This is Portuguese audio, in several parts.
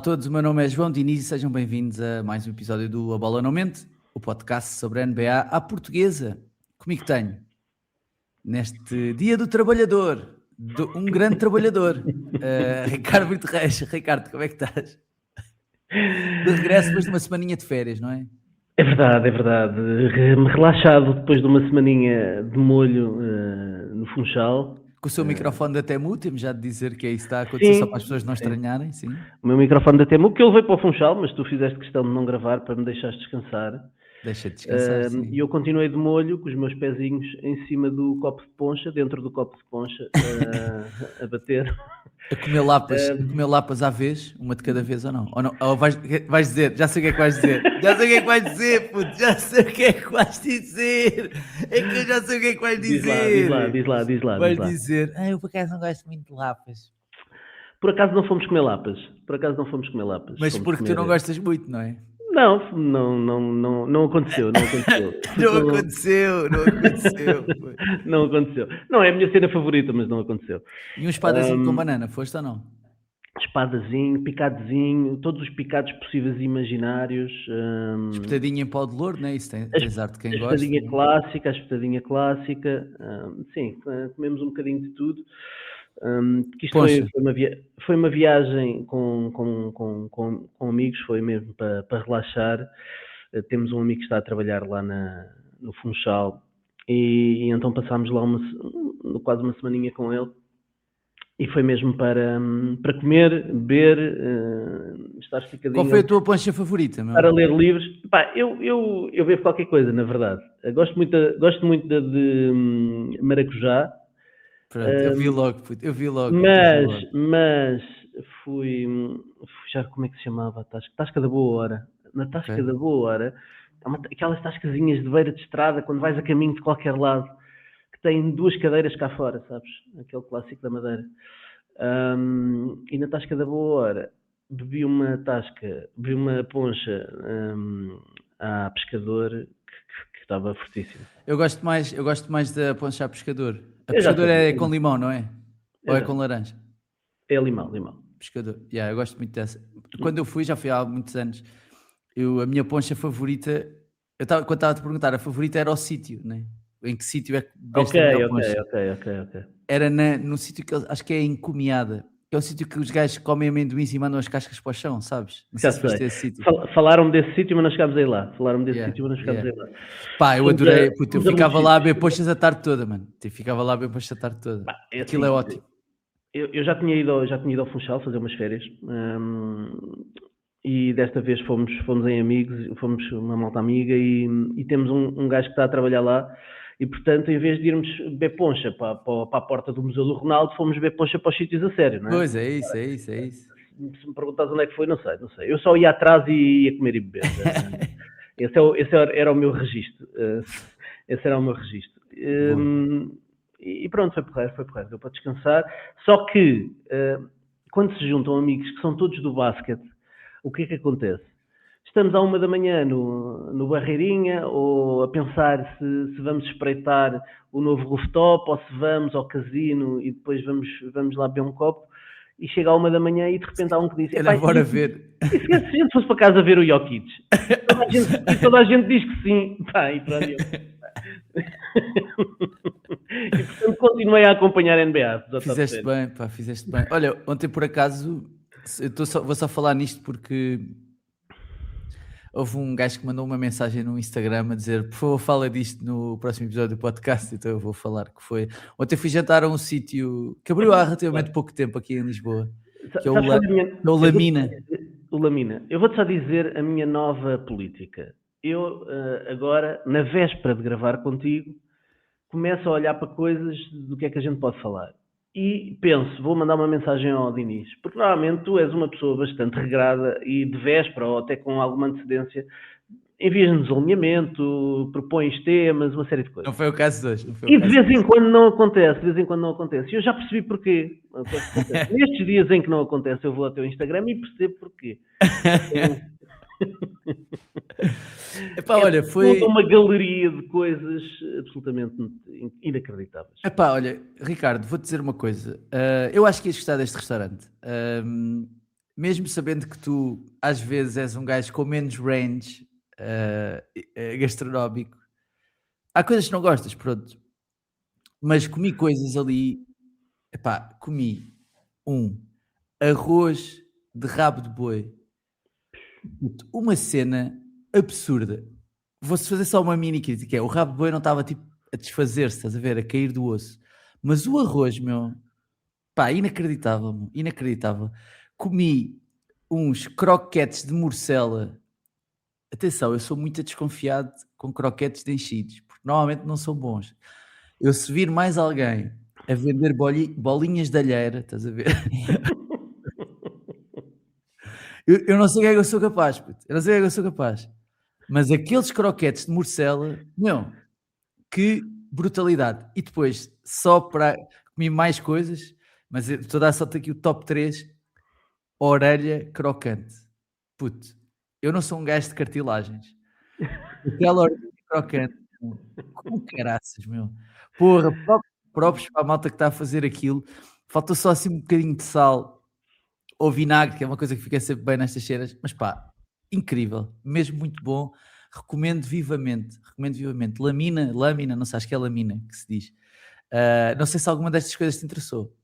a todos, o meu nome é João Diniz e sejam bem-vindos a mais um episódio do A Bola Não Mente, o podcast sobre a NBA à portuguesa. Comigo tenho, neste Dia do Trabalhador, um grande trabalhador, Ricardo Brito Reis. Ricardo, como é que estás? De regresso depois de uma semaninha de férias, não é? É verdade, é verdade. Relaxado depois de uma semaninha de molho no Funchal. Com o seu microfone da Temu, temos já de dizer que é isso que está a acontecer, Sim, só para as pessoas não sim. estranharem, sim. O meu microfone da Temu, que ele veio para o Funchal, mas tu fizeste questão de não gravar para me deixares descansar. Deixa de descansar, sim. E eu continuei de molho, com os meus pezinhos em cima do copo de poncha, dentro do copo de poncha, a bater. A comer lapas à vez, uma de cada vez ou não? Ou vais dizer, já sei o que é que vais dizer, puto, já sei o que é que vais dizer, é que eu já sei o que é que vais dizer. Diz lá. Vais dizer, eu por acaso não gosto muito de lapas. Por acaso não fomos comer lapas. Mas porque tu não gostas muito, não é? Não aconteceu. Não aconteceu. Não é a minha cena favorita, mas não aconteceu. E um espadazinho com banana, foste ou não? Espadazinho, picadozinho, todos os picados possíveis e imaginários. Espetadinha em pau de louro, não é? Isso tens arte de quem gosta. A espetadinha clássica. Sim, comemos um bocadinho de tudo. Que isto foi uma viagem com amigos, foi mesmo para relaxar. Temos um amigo que está a trabalhar lá no Funchal e então passámos lá quase uma semaninha com ele e foi mesmo para comer, beber, estar esticadinho. Qual foi a tua poncha favorita, meu? Para ler livros. Eu bebo qualquer coisa, na verdade. Gosto muito de maracujá. Pronto, eu vi logo. Mas fui já, como é que se chamava a tasca? Tasca da Boa Hora. Na Tasca da Boa Hora, aquelas tascazinhas de beira de estrada, quando vais a caminho de qualquer lado, que têm 2 cadeiras cá fora, sabes? Aquele clássico da Madeira. E na Tasca da Boa Hora, bebi uma poncha à Pescador que estava fortíssima. Eu gosto mais da poncha a Pescador. A Pescador é com limão, não é? Ou é com laranja? É limão. Pescador. Eu gosto muito dessa. Quando eu fui, já fui há muitos anos, a minha poncha favorita, quando estava a te perguntar, a favorita era o sítio, né? Em que sítio é que bebeste a melhor poncha? Ok. Era no sítio que acho que é em Comiada. É o sítio que os gajos comem amendoins e mandam as cascas para o chão, sabes? Não sei se foste esse sítio. Falaram desse sítio, mas não chegámos aí lá. Pá, eu adorei. Puto, eu ficava lá a beber ponchas a tarde toda, mano. Aquilo é ótimo. Eu já tinha ido ao Funchal fazer umas férias. E desta vez fomos em amigos, fomos uma malta amiga e temos um gajo que está a trabalhar lá. E, portanto, em vez de irmos beber poncha para a porta do Museu do Ronaldo, fomos beber poncha para os sítios a sério, não é? Pois, é isso. Se me perguntares onde é que foi, não sei. Eu só ia atrás e ia comer e beber. Esse era o meu registro. E pronto, foi porreiro. Deu para descansar. Só que, quando se juntam amigos que são todos do basquete, o que é que acontece? Estamos à 1h no Barreirinha, ou a pensar se vamos espreitar o novo rooftop, ou se vamos ao casino e depois vamos lá beber um copo, e chega à 1h e de repente há um que diz: bora ver. E se a gente fosse para casa ver o Jokic? Toda a gente diz que sim. E pronto. E portanto continuei a acompanhar a NBA. Fizeste bem. Olha, ontem por acaso, vou só falar nisto porque houve um gajo que mandou uma mensagem no Instagram a dizer: por favor, fala disto no próximo episódio do podcast. Então eu vou falar que foi. Ontem fui jantar a um sítio que abriu há relativamente pouco tempo aqui em Lisboa, que é o Lamina. O Lamina. Eu vou-te só dizer a minha nova política. Eu agora, na véspera de gravar contigo, começo a olhar para coisas do que é que a gente pode falar. E penso, vou mandar uma mensagem ao Diniz, porque normalmente tu és uma pessoa bastante regrada e de véspera ou até com alguma antecedência envias-nos alinhamento, propões temas, uma série de coisas. Não foi o caso de hoje. E de vez em quando não acontece. E eu já percebi porquê. Nestes dias em que não acontece, eu vou ao teu Instagram e percebo porquê. Olha, foi uma galeria de coisas absolutamente inacreditáveis. Olha, Ricardo, vou-te dizer uma coisa. Eu acho que ias gostar deste restaurante. mesmo sabendo que tu às vezes és um gajo com menos range gastronómico, há coisas que não gostas, pronto. Mas comi coisas ali, epá, comi um arroz de rabo de boi, puto, uma cena absurda. Vou-se fazer só uma mini crítica, o rabo de boi não estava tipo a desfazer-se, estás a ver, a cair do osso. Mas o arroz, meu, pá, inacreditável, meu, inacreditável. Comi uns croquetes de morcela. Atenção, eu sou muito desconfiado com croquetes de enchidos, porque normalmente não são bons. Eu se vir mais alguém a vender bolinhas de alheira, estás a ver? Eu não sei o que é que eu sou capaz, puto. Eu não sei o que é que eu sou capaz. Mas aqueles croquetes de morcela, meu, que brutalidade. E depois, só para comi mais coisas, mas estou a dar só aqui o top 3, orelha crocante. Puto, eu não sou um gajo de cartilagens. Aquela orelha crocante, meu, com caraças, meu. Porra, próprios para a malta que está a fazer aquilo. Falta só assim um bocadinho de sal ou vinagre, que é uma coisa que fica sempre bem nestas cenas. Mas pá, incrível, mesmo muito bom. Recomendo vivamente, recomendo vivamente. Lâmina, não sei, acho que é lamina que se diz. Não sei se alguma destas coisas te interessou.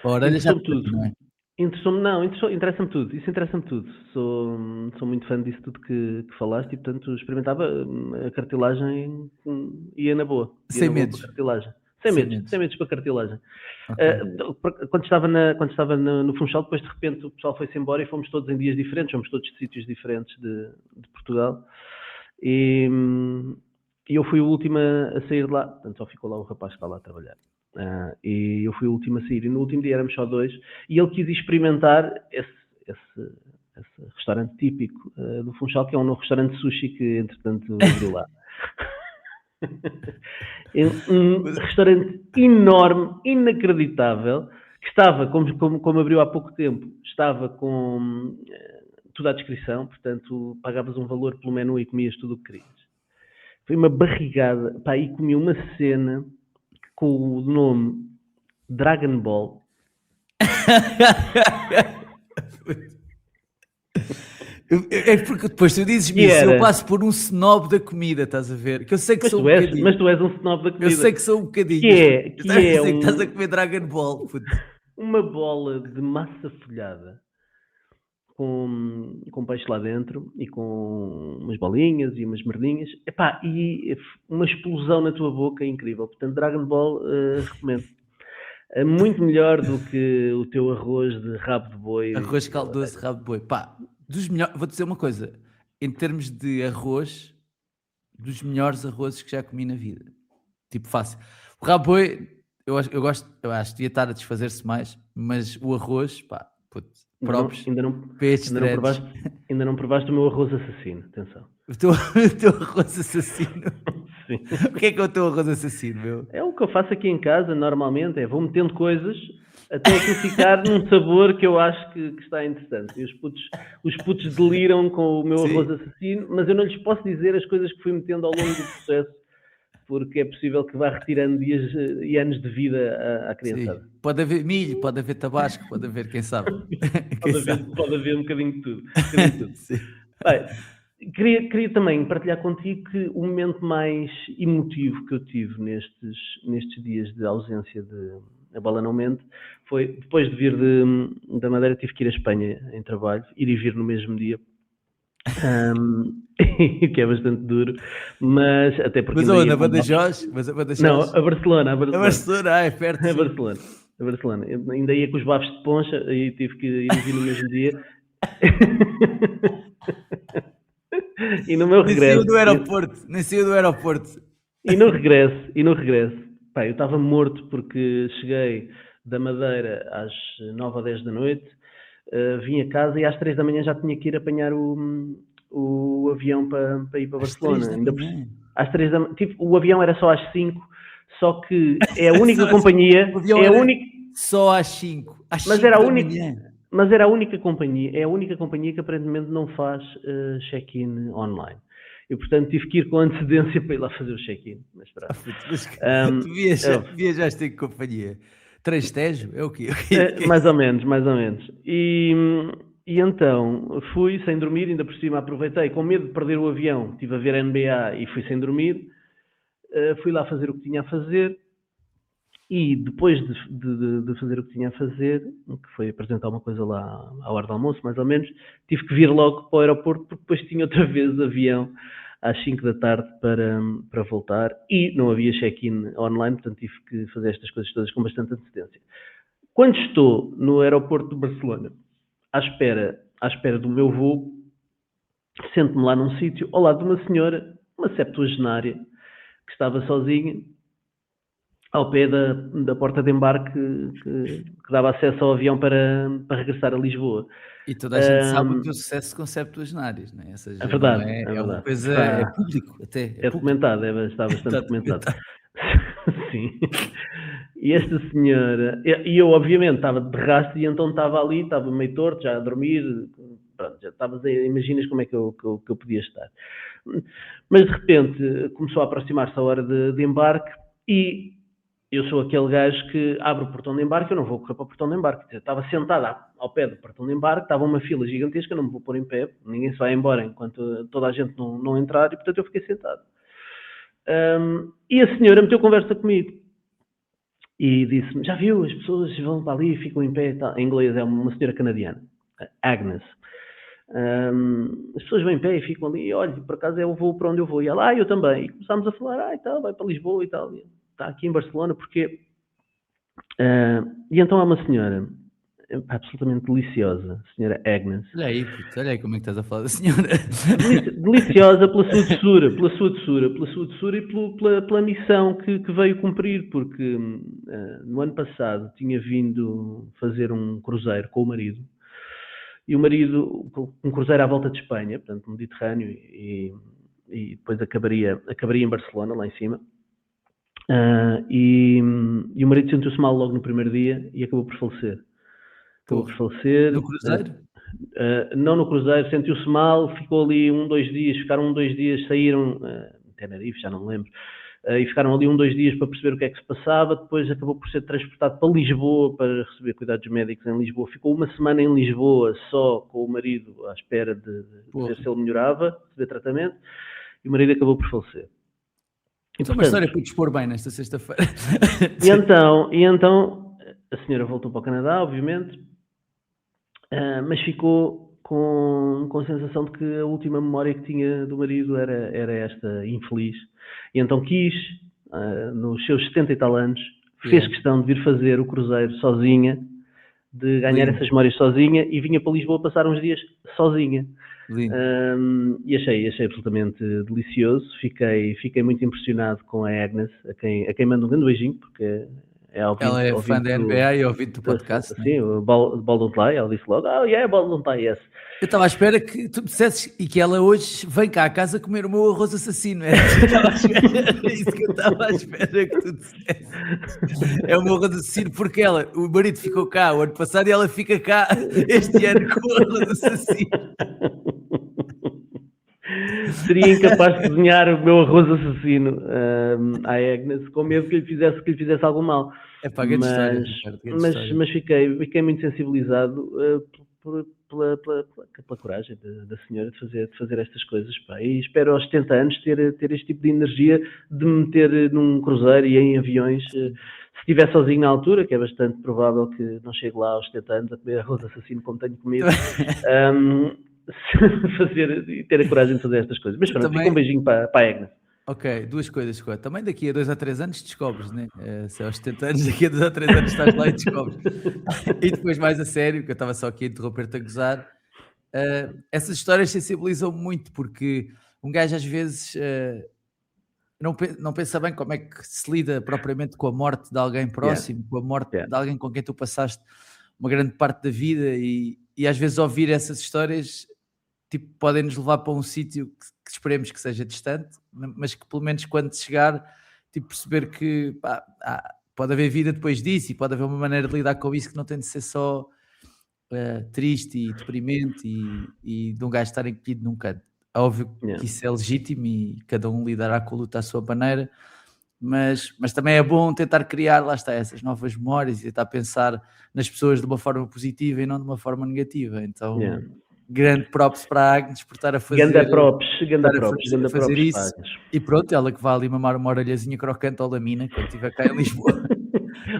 A orelha já Interessou-me te tudo. falei, não é? Interessa-me tudo. Isso interessa-me tudo. Sou muito fã disso tudo que falaste e, portanto, experimentava a cartilagem, ia na boa. Ia Sem na boa para medos, a cartilagem. sem medos. Sem medos para a cartilagem. Ok. Quando estava no Funchal, depois de repente o pessoal foi-se embora e fomos todos em dias diferentes, fomos todos de sítios diferentes de Portugal. E eu fui o último a sair de lá, portanto só ficou lá o rapaz que está lá a trabalhar. E eu fui o último a sair. E no último dia éramos só dois. E ele quis experimentar esse restaurante típico do Funchal, que é um novo restaurante de sushi que, entretanto, abriu lá. É um restaurante enorme, inacreditável, que estava, como abriu há pouco tempo, estava com tudo à descrição, portanto, pagavas um valor pelo menu e comias tudo o que querias. Foi uma barrigada, pá, e comi uma cena com o nome Dragon Ball. É porque depois tu dizes-me isso, eu passo por um snob da comida, estás a ver? Que eu sei que sou um bocadinho. Mas tu és um snob da comida. Eu sei que sou um bocadinho. Que estás a comer Dragon Ball, puto. Uma bola de massa folhada com peixe lá dentro e com umas bolinhas e umas merdinhas. Epá, e uma explosão na tua boca incrível. Portanto, Dragon Ball, recomendo. É muito melhor do que o teu arroz de rabo de boi. Arroz caldoso de rabo de boi. Pá, dos melhores, vou dizer uma coisa. Em termos de arroz, dos melhores arrozes que já comi na vida. Tipo, fácil. O rabo de boi, eu acho que devia estar a desfazer-se mais, mas o arroz, pá, puto, próprios. Ainda não provaste o meu arroz assassino, atenção. O teu arroz assassino? Sim. O que é o teu arroz assassino, meu? É o que eu faço aqui em casa, normalmente, vou metendo coisas até aquilo ficar num sabor que eu acho que está interessante. E os putos deliram com o meu arroz assassino, mas eu não lhes posso dizer as coisas que fui metendo ao longo do processo, porque é possível que vá retirando dias e anos de vida à criançada. Sim. Pode haver milho, pode haver tabasco, pode haver, quem sabe. Pode haver um bocadinho de tudo. Bem, queria também partilhar contigo que o momento mais emotivo que eu tive nestes dias de ausência de A Bola Não Mente foi depois de vir da Madeira, tive que ir à Espanha em trabalho, ir e vir no mesmo dia. Que é bastante duro, mas até porque. Mas onde? A Badajoz? Não, a Barcelona. A Barcelona, é perto. A Barcelona. Eu ainda ia com os bafos de poncha e tive que ir e vir no mesmo dia. E no meu regresso. Nem saiu do aeroporto. E no regresso. Pá, eu estava morto porque cheguei da Madeira às 9 ou 10 da noite, vim a casa e às 3 da manhã já tinha que ir apanhar o avião para ir para Barcelona. Às 3 da manhã. Tipo, o avião era só às 5, só que é a única companhia. Só às 5. Mas era a única companhia. É a única companhia que aparentemente não faz check-in online. E, portanto, tive que ir com antecedência para ir lá fazer o check-in. Mas tu viajaste em companhia. Três Tejo? É o quê? Mais ou menos, mais ou menos. E então fui sem dormir, ainda por cima aproveitei, com medo de perder o avião, estive a ver NBA e fui sem dormir. Fui lá fazer o que tinha a fazer e depois de fazer o que tinha a fazer, que foi apresentar uma coisa lá à hora do almoço, mais ou menos, tive que vir logo para o aeroporto porque depois tinha outra vez avião às 5 da tarde para voltar e não havia check-in online, portanto tive que fazer estas coisas todas com bastante antecedência. Quando estou no aeroporto de Barcelona, à espera do meu voo, sento-me lá num sítio, ao lado de uma senhora, uma septuagenária, que estava sozinha, ao pé da porta de embarque que dava acesso ao avião para regressar a Lisboa. E toda a gente sabe o teu sucesso com septuagenários, não é? Ou É seja, não verdade, é, é é uma verdade. coisa, é público até, é É público. documentado, está bastante Está documentado. documentado. Sim. E esta senhora, e eu obviamente estava de rastro e então estava ali, estava meio torto, já a dormir, pronto, já estavas, imaginas como é que eu podia estar. Mas de repente começou a aproximar-se a hora de embarque e eu sou aquele gajo que abre o portão de embarque, eu não vou correr para o portão de embarque. Eu estava sentado ao pé do portão de embarque, estava uma fila gigantesca, não me vou pôr em pé, ninguém se vai embora enquanto toda a gente não entrar e portanto eu fiquei sentado. E a senhora meteu conversa comigo e disse-me, já viu, as pessoas vão para ali e ficam em pé, tá. Em inglês é uma senhora canadiana, Agnes. As pessoas vão em pé e ficam ali, olha, por acaso eu vou para onde eu vou, e ela, eu também, e começámos a falar, e tal, vai para Lisboa e tal, e está aqui em Barcelona, porque... e então há uma senhora absolutamente deliciosa, a senhora Agnes. Olha aí, puto, olha aí como é que estás a falar da senhora. Deliciosa pela sua doçura, e pela missão que veio cumprir, porque no ano passado tinha vindo fazer um cruzeiro com o marido, e o marido, um cruzeiro à volta de Espanha, portanto, no Mediterrâneo, e depois acabaria em Barcelona, lá em cima. E o marido sentiu-se mal logo no primeiro dia e acabou por falecer. No cruzeiro? Não no cruzeiro, sentiu-se mal, ficou ali ficaram 2 dias, saíram, em Tenerife, já não me lembro, e ficaram ali 2 dias para perceber o que é que se passava, depois acabou por ser transportado para Lisboa para receber cuidados médicos em Lisboa, ficou uma semana em Lisboa só com o marido à espera de ver se ele melhorava, receber tratamento, e o marido acabou por falecer. Então, uma história para dispor bem nesta sexta-feira. E então a senhora voltou para o Canadá, obviamente, mas ficou com a sensação de que a última memória que tinha do marido era esta infeliz. E então quis, nos seus 70 e tal anos, fez questão de vir fazer o cruzeiro sozinha, de ganhar essas memórias sozinha, e vinha para Lisboa passar uns dias sozinha. E achei absolutamente delicioso. Fiquei muito impressionado com a Agnes, a quem mando um grande beijinho, porque é ouvinte, ela é fã da NBA e ouvinte do podcast. Sim, o Ball Don't Lie. Ela disse logo, Ball Don't Lie, yes. Eu estava à espera que tu dissesses e que ela hoje vem cá à casa comer o meu arroz assassino. Era isso que eu estava à espera que tu dissesses. É o meu arroz assassino porque o marido ficou cá o ano passado e ela fica cá este ano com o arroz assassino. Seria incapaz de desenhar o meu arroz assassino à Agnes, com medo que lhe fizesse algum mal. É para grande história, Ricardo, mas fiquei muito sensibilizado pela coragem da senhora de fazer estas coisas. Pá. E espero aos 70 anos ter este tipo de energia de me meter num cruzeiro e em aviões. Se estiver sozinho na altura, que é bastante provável que não chegue lá aos 70 anos a comer arroz assassino como tenho comido, ter a coragem de fazer estas coisas. Mas pronto, fica um beijinho para a Agnes. Ok, 2 coisas. Também daqui a 2 a 3 anos descobres, né? Se aos 70 anos, daqui a 2 a 3 anos estás lá e descobres. E depois mais a sério, que eu estava só aqui a interromper-te a gozar, essas histórias sensibilizam muito, porque um gajo às vezes não pensa bem como é que se lida propriamente com a morte de alguém próximo, com a morte de alguém com quem tu passaste uma grande parte da vida e às vezes ouvir essas histórias tipo, podem nos levar para um sítio que esperemos que seja distante, mas que pelo menos quando chegar, tipo, perceber que pode haver vida depois disso e pode haver uma maneira de lidar com isso que não tem de ser só triste e deprimente e de um gajo estar encolhido num canto. Óbvio que isso é legítimo e cada um lidará com a luta à sua maneira, mas também é bom tentar criar, lá está, essas novas memórias e tentar pensar nas pessoas de uma forma positiva e não de uma forma negativa. Então, grande props para a Agnes por estar a fazer, ganda props fazer isso. Agnes. E pronto, ela que vai ali mamar uma orelhazinha crocante ao Lamina quando estiver cá em Lisboa.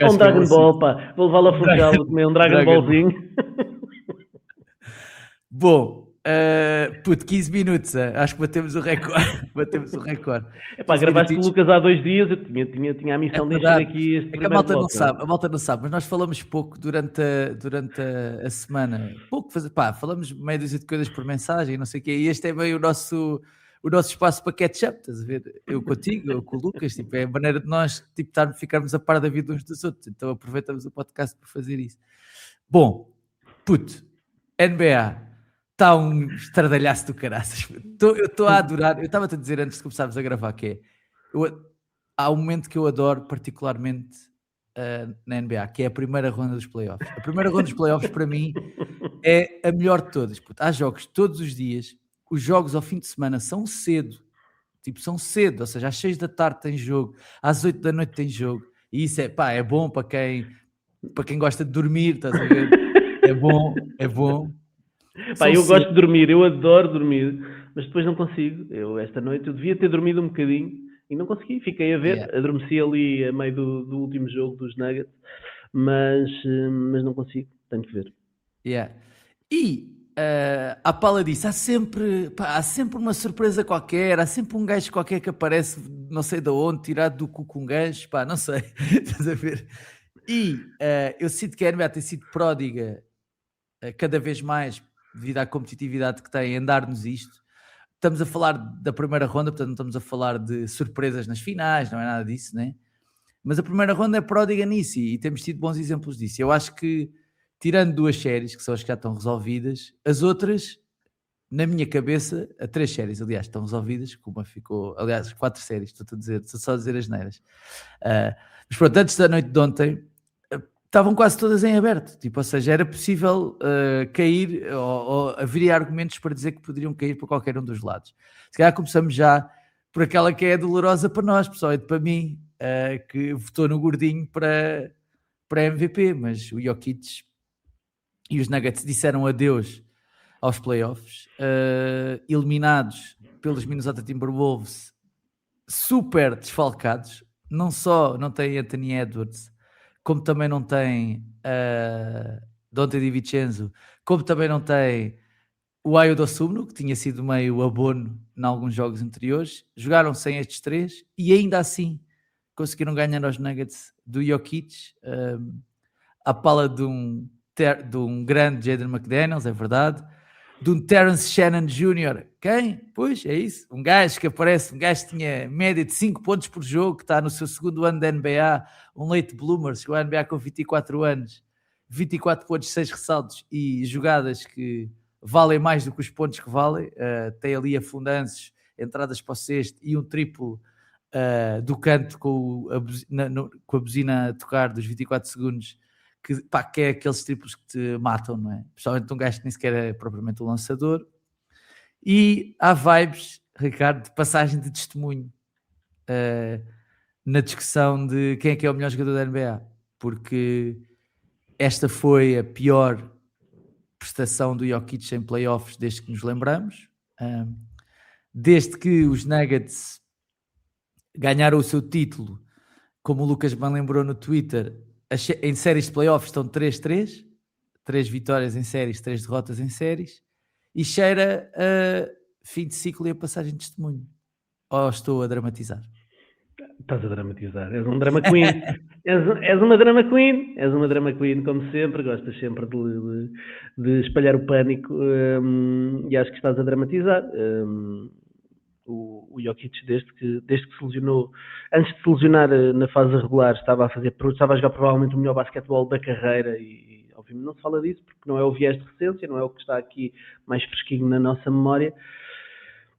Um Dragon Ball, pá. Vou levá-la a Funchal, comer um Dragon Ballzinho. Bom, 15 minutos, acho que batemos o recorde. Epá, gravaste com o Lucas há 2 dias, eu tinha a missão de encher aqui este que a malta não sabe, mas nós falamos pouco durante a semana. Pouco, falamos meia dúzia de coisas por mensagem, não sei o quê, e este é meio o nosso espaço para catch-up, estás a ver? Eu contigo, eu com o Lucas, tipo, é a maneira de nós ficarmos a par da vida uns dos outros, então aproveitamos o podcast para fazer isso. Bom, NBA... Está um estradalhaço do caraças. Eu estou a adorar. Eu estava-te a dizer antes de começarmos a gravar que há um momento que eu adoro particularmente na NBA, que é a primeira ronda dos playoffs. A primeira ronda dos playoffs para mim é a melhor de todas. Há jogos todos os dias. Os jogos ao fim de semana são cedo. Ou seja, às 6 da tarde tem jogo, às 8 da noite tem jogo. E isso é bom para quem gosta de dormir, estás a ver? É bom. Pá, eu gosto de dormir, eu adoro dormir, mas depois não consigo. Esta noite eu devia ter dormido um bocadinho e não consegui, fiquei a ver, adormeci ali a meio do último jogo dos Nuggets, mas não consigo, tenho que ver. E à pala disso, há sempre uma surpresa qualquer, há sempre um gajo qualquer que aparece, não sei de onde, tirado do cu com um gancho, não sei, estás a ver? E eu sinto que a NBA tem sido pródiga cada vez mais devido à competitividade que tem em dar-nos isto. Estamos a falar da primeira ronda, portanto não estamos a falar de surpresas nas finais, não é nada disso, né? Mas a primeira ronda é pródiga nisso e temos tido bons exemplos disso. Eu acho que, tirando 2 séries, que são as que já estão resolvidas, as outras, na minha cabeça, 3 séries, aliás, estão resolvidas, como ficou, aliás, 4 séries, estou só a dizer as neiras. Mas pronto, antes da noite de ontem, estavam quase todas em aberto, ou seja, era possível cair, ou haveria argumentos para dizer que poderiam cair para qualquer um dos lados. Se calhar começamos já por aquela que é dolorosa para nós, pessoalmente para mim, que votou no gordinho para MVP, mas o Jokic e os Nuggets disseram adeus aos playoffs, eliminados pelos Minnesota Timberwolves, super desfalcados, não só não tem Anthony Edwards, como também não tem Donte DiVincenzo, como também não tem o Ayo Dosunmu, que tinha sido meio abono em alguns jogos anteriores. Jogaram sem estes 3 e ainda assim conseguiram ganhar aos Nuggets do Jokic, à pala de um grande Jaden McDaniels, é verdade, de um Terence Shannon Jr. Quem? Pois, é isso. Um gajo que aparece, que tinha média de 5 pontos por jogo, que está no seu segundo ano da NBA, um late bloomer, chegou à NBA com 24 anos, 24 pontos, 6 ressaltos e jogadas que valem mais do que os pontos que valem. Tem ali afundanços, entradas para o cesto e um triplo do canto com a buzina a tocar dos 24 segundos, que é aqueles triplos que te matam, não é? Principalmente um gajo que nem sequer é propriamente um lançador. E há vibes, Ricardo, de passagem de testemunho na discussão de quem é que é o melhor jogador da NBA, porque esta foi a pior prestação do Jokic em playoffs desde que nos lembramos, desde que os Nuggets ganharam o seu título, como o Lucas bem lembrou no Twitter. Em séries de playoffs estão 3-3, 3 vitórias em séries, 3 derrotas em séries, e cheira a fim de ciclo e a passagem de testemunho. Ou estou a dramatizar? Estás a dramatizar, és um drama queen. és uma drama queen, como sempre, gostas sempre de espalhar o pânico, e acho que estás a dramatizar. O Jokic, desde que se lesionou, antes de se lesionar na fase regular, estava a jogar provavelmente o melhor basquetebol da carreira e obviamente não se fala disso porque não é o viés de recência, não é o que está aqui mais fresquinho na nossa memória,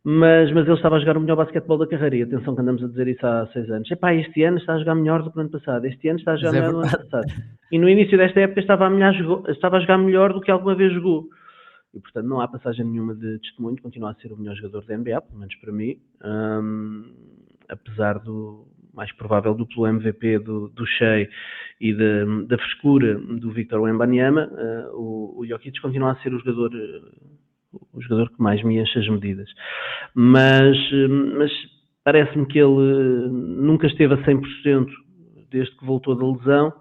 mas ele estava a jogar o melhor basquetebol da carreira e atenção que andamos a dizer isso há 6 anos. Este ano está a jogar melhor do que o ano passado, este ano está a jogar melhor do que o ano passado. E no início desta época estava a jogar melhor do que alguma vez jogou. E, portanto, não há passagem nenhuma de testemunho, continua a ser o melhor jogador da NBA, pelo menos para mim, apesar do mais provável duplo MVP do Shea e da frescura do Victor Wembanyama, o Jokic continua a ser o jogador que mais me enche as medidas. Mas parece-me que ele nunca esteve a 100% desde que voltou da lesão.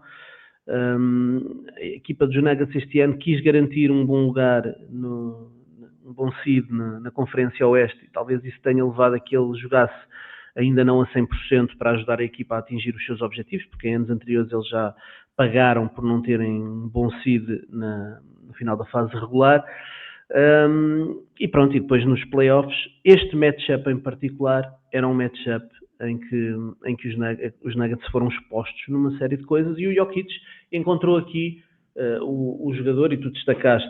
A equipa dos Nuggets este ano quis garantir um bom lugar, um bom seed na Conferência Oeste, e talvez isso tenha levado a que ele jogasse ainda não a 100% para ajudar a equipa a atingir os seus objetivos, porque em anos anteriores eles já pagaram por não terem um bom seed no final da fase regular. E pronto, e depois nos playoffs, este matchup em particular era um matchup em que os Nuggets foram expostos numa série de coisas, e o Jokic encontrou aqui o jogador, e tu destacaste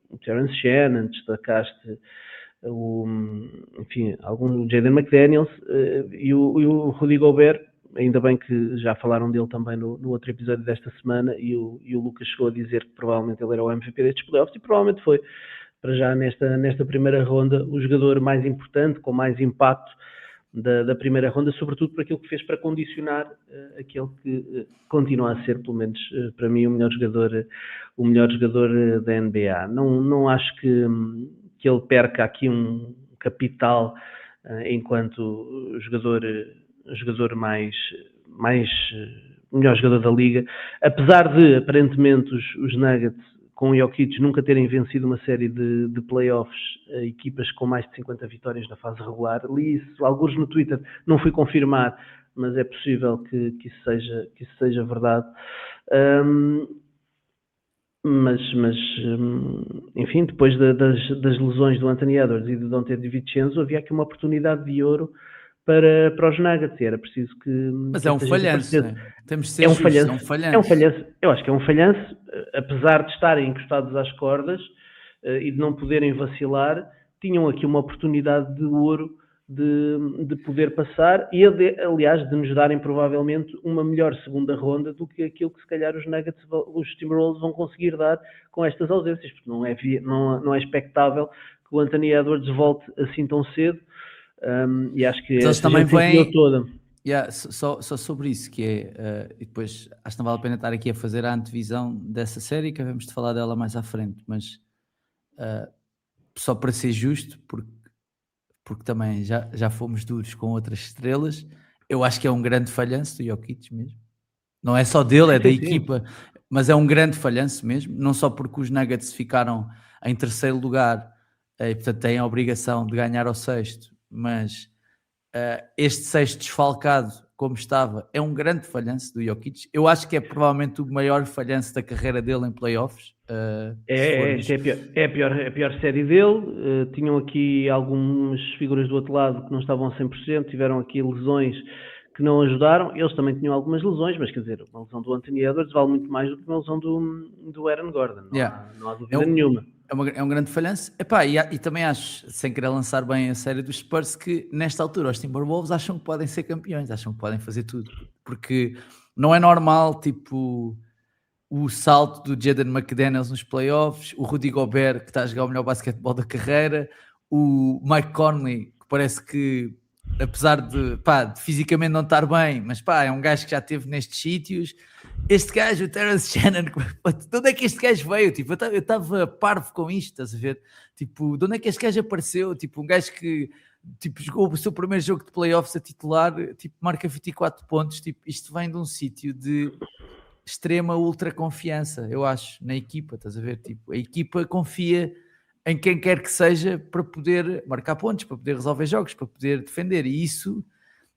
o Terence Shannon, destacaste o Jaden McDaniels e o Rudy Gobert. Ainda bem que já falaram dele também no outro episódio desta semana, e o Lucas chegou a dizer que provavelmente ele era o MVP destes playoffs, e provavelmente foi, para já nesta primeira ronda, o jogador mais importante, com mais impacto da primeira ronda, sobretudo por aquilo que fez para condicionar aquele que continua a ser, pelo menos para mim, o melhor jogador da NBA. Não acho que ele perca aqui um capital enquanto jogador melhor jogador da liga, apesar de aparentemente os Nuggets com o Jokic nunca terem vencido uma série de playoffs, equipas com mais de 50 vitórias na fase regular. Li isso alguns no Twitter, não fui confirmar, mas é possível que isso seja verdade. Enfim, depois das lesões do Anthony Edwards e do Donte DiVincenzo, havia aqui uma oportunidade de ouro para os Nuggets, e era preciso que... Mas é um falhanço, né? Temos de ser justos, é um falhanço. Eu acho que é um falhanço, apesar de estarem encostados às cordas e de não poderem vacilar, tinham aqui uma oportunidade de ouro de poder passar, e aliás de nos darem provavelmente uma melhor segunda ronda do que aquilo que se calhar os Timberwolves vão conseguir dar com estas ausências, porque não é expectável que o Anthony Edwards volte assim tão cedo. E acho que eles também vêm toda. Só sobre isso, que é e depois acho que não vale a pena estar aqui a fazer a antevisão dessa série, que havemos de falar dela mais à frente, mas só para ser justo, porque também já fomos duros com outras estrelas, eu acho que é um grande falhanço do Jokic mesmo. Não é só dele, é da equipa, mas é um grande falhanço mesmo, não só porque os Nuggets ficaram em terceiro lugar e portanto têm a obrigação de ganhar ao sexto, mas este sexto desfalcado como estava é um grande falhanço do Jokic. Eu acho que é provavelmente o maior falhanço da carreira dele em playoffs. É a pior série dele. Tinham aqui algumas figuras do outro lado que não estavam a 100%, tiveram aqui lesões que não ajudaram. Eles também tinham algumas lesões, mas quer dizer, uma lesão do Anthony Edwards vale muito mais do que uma lesão do Aaron Gordon, não há dúvida nenhuma. É um grande falhanço. Epá, e também acho, sem querer lançar bem a série dos Spurs, que nesta altura os Timberwolves acham que podem ser campeões, acham que podem fazer tudo, porque não é normal, tipo, o salto do Jaden McDaniels nos playoffs, o Rudy Gobert, que está a jogar o melhor basquetebol da carreira, o Mike Conley, que parece que, apesar de fisicamente não estar bem, mas é um gajo que já esteve nestes sítios. Este gajo, o Terence Shannon, de onde é que este gajo veio? Tipo, eu estava parvo com isto, estás a ver? Tipo, de onde é que este gajo apareceu? Tipo, um gajo que jogou o seu primeiro jogo de playoffs a titular, tipo, marca 24 pontos. Tipo, isto vem de um sítio de extrema ultra confiança, eu acho, na equipa, estás a ver? Tipo, a equipa confia em quem quer que seja para poder marcar pontos, para poder resolver jogos, para poder defender, e isso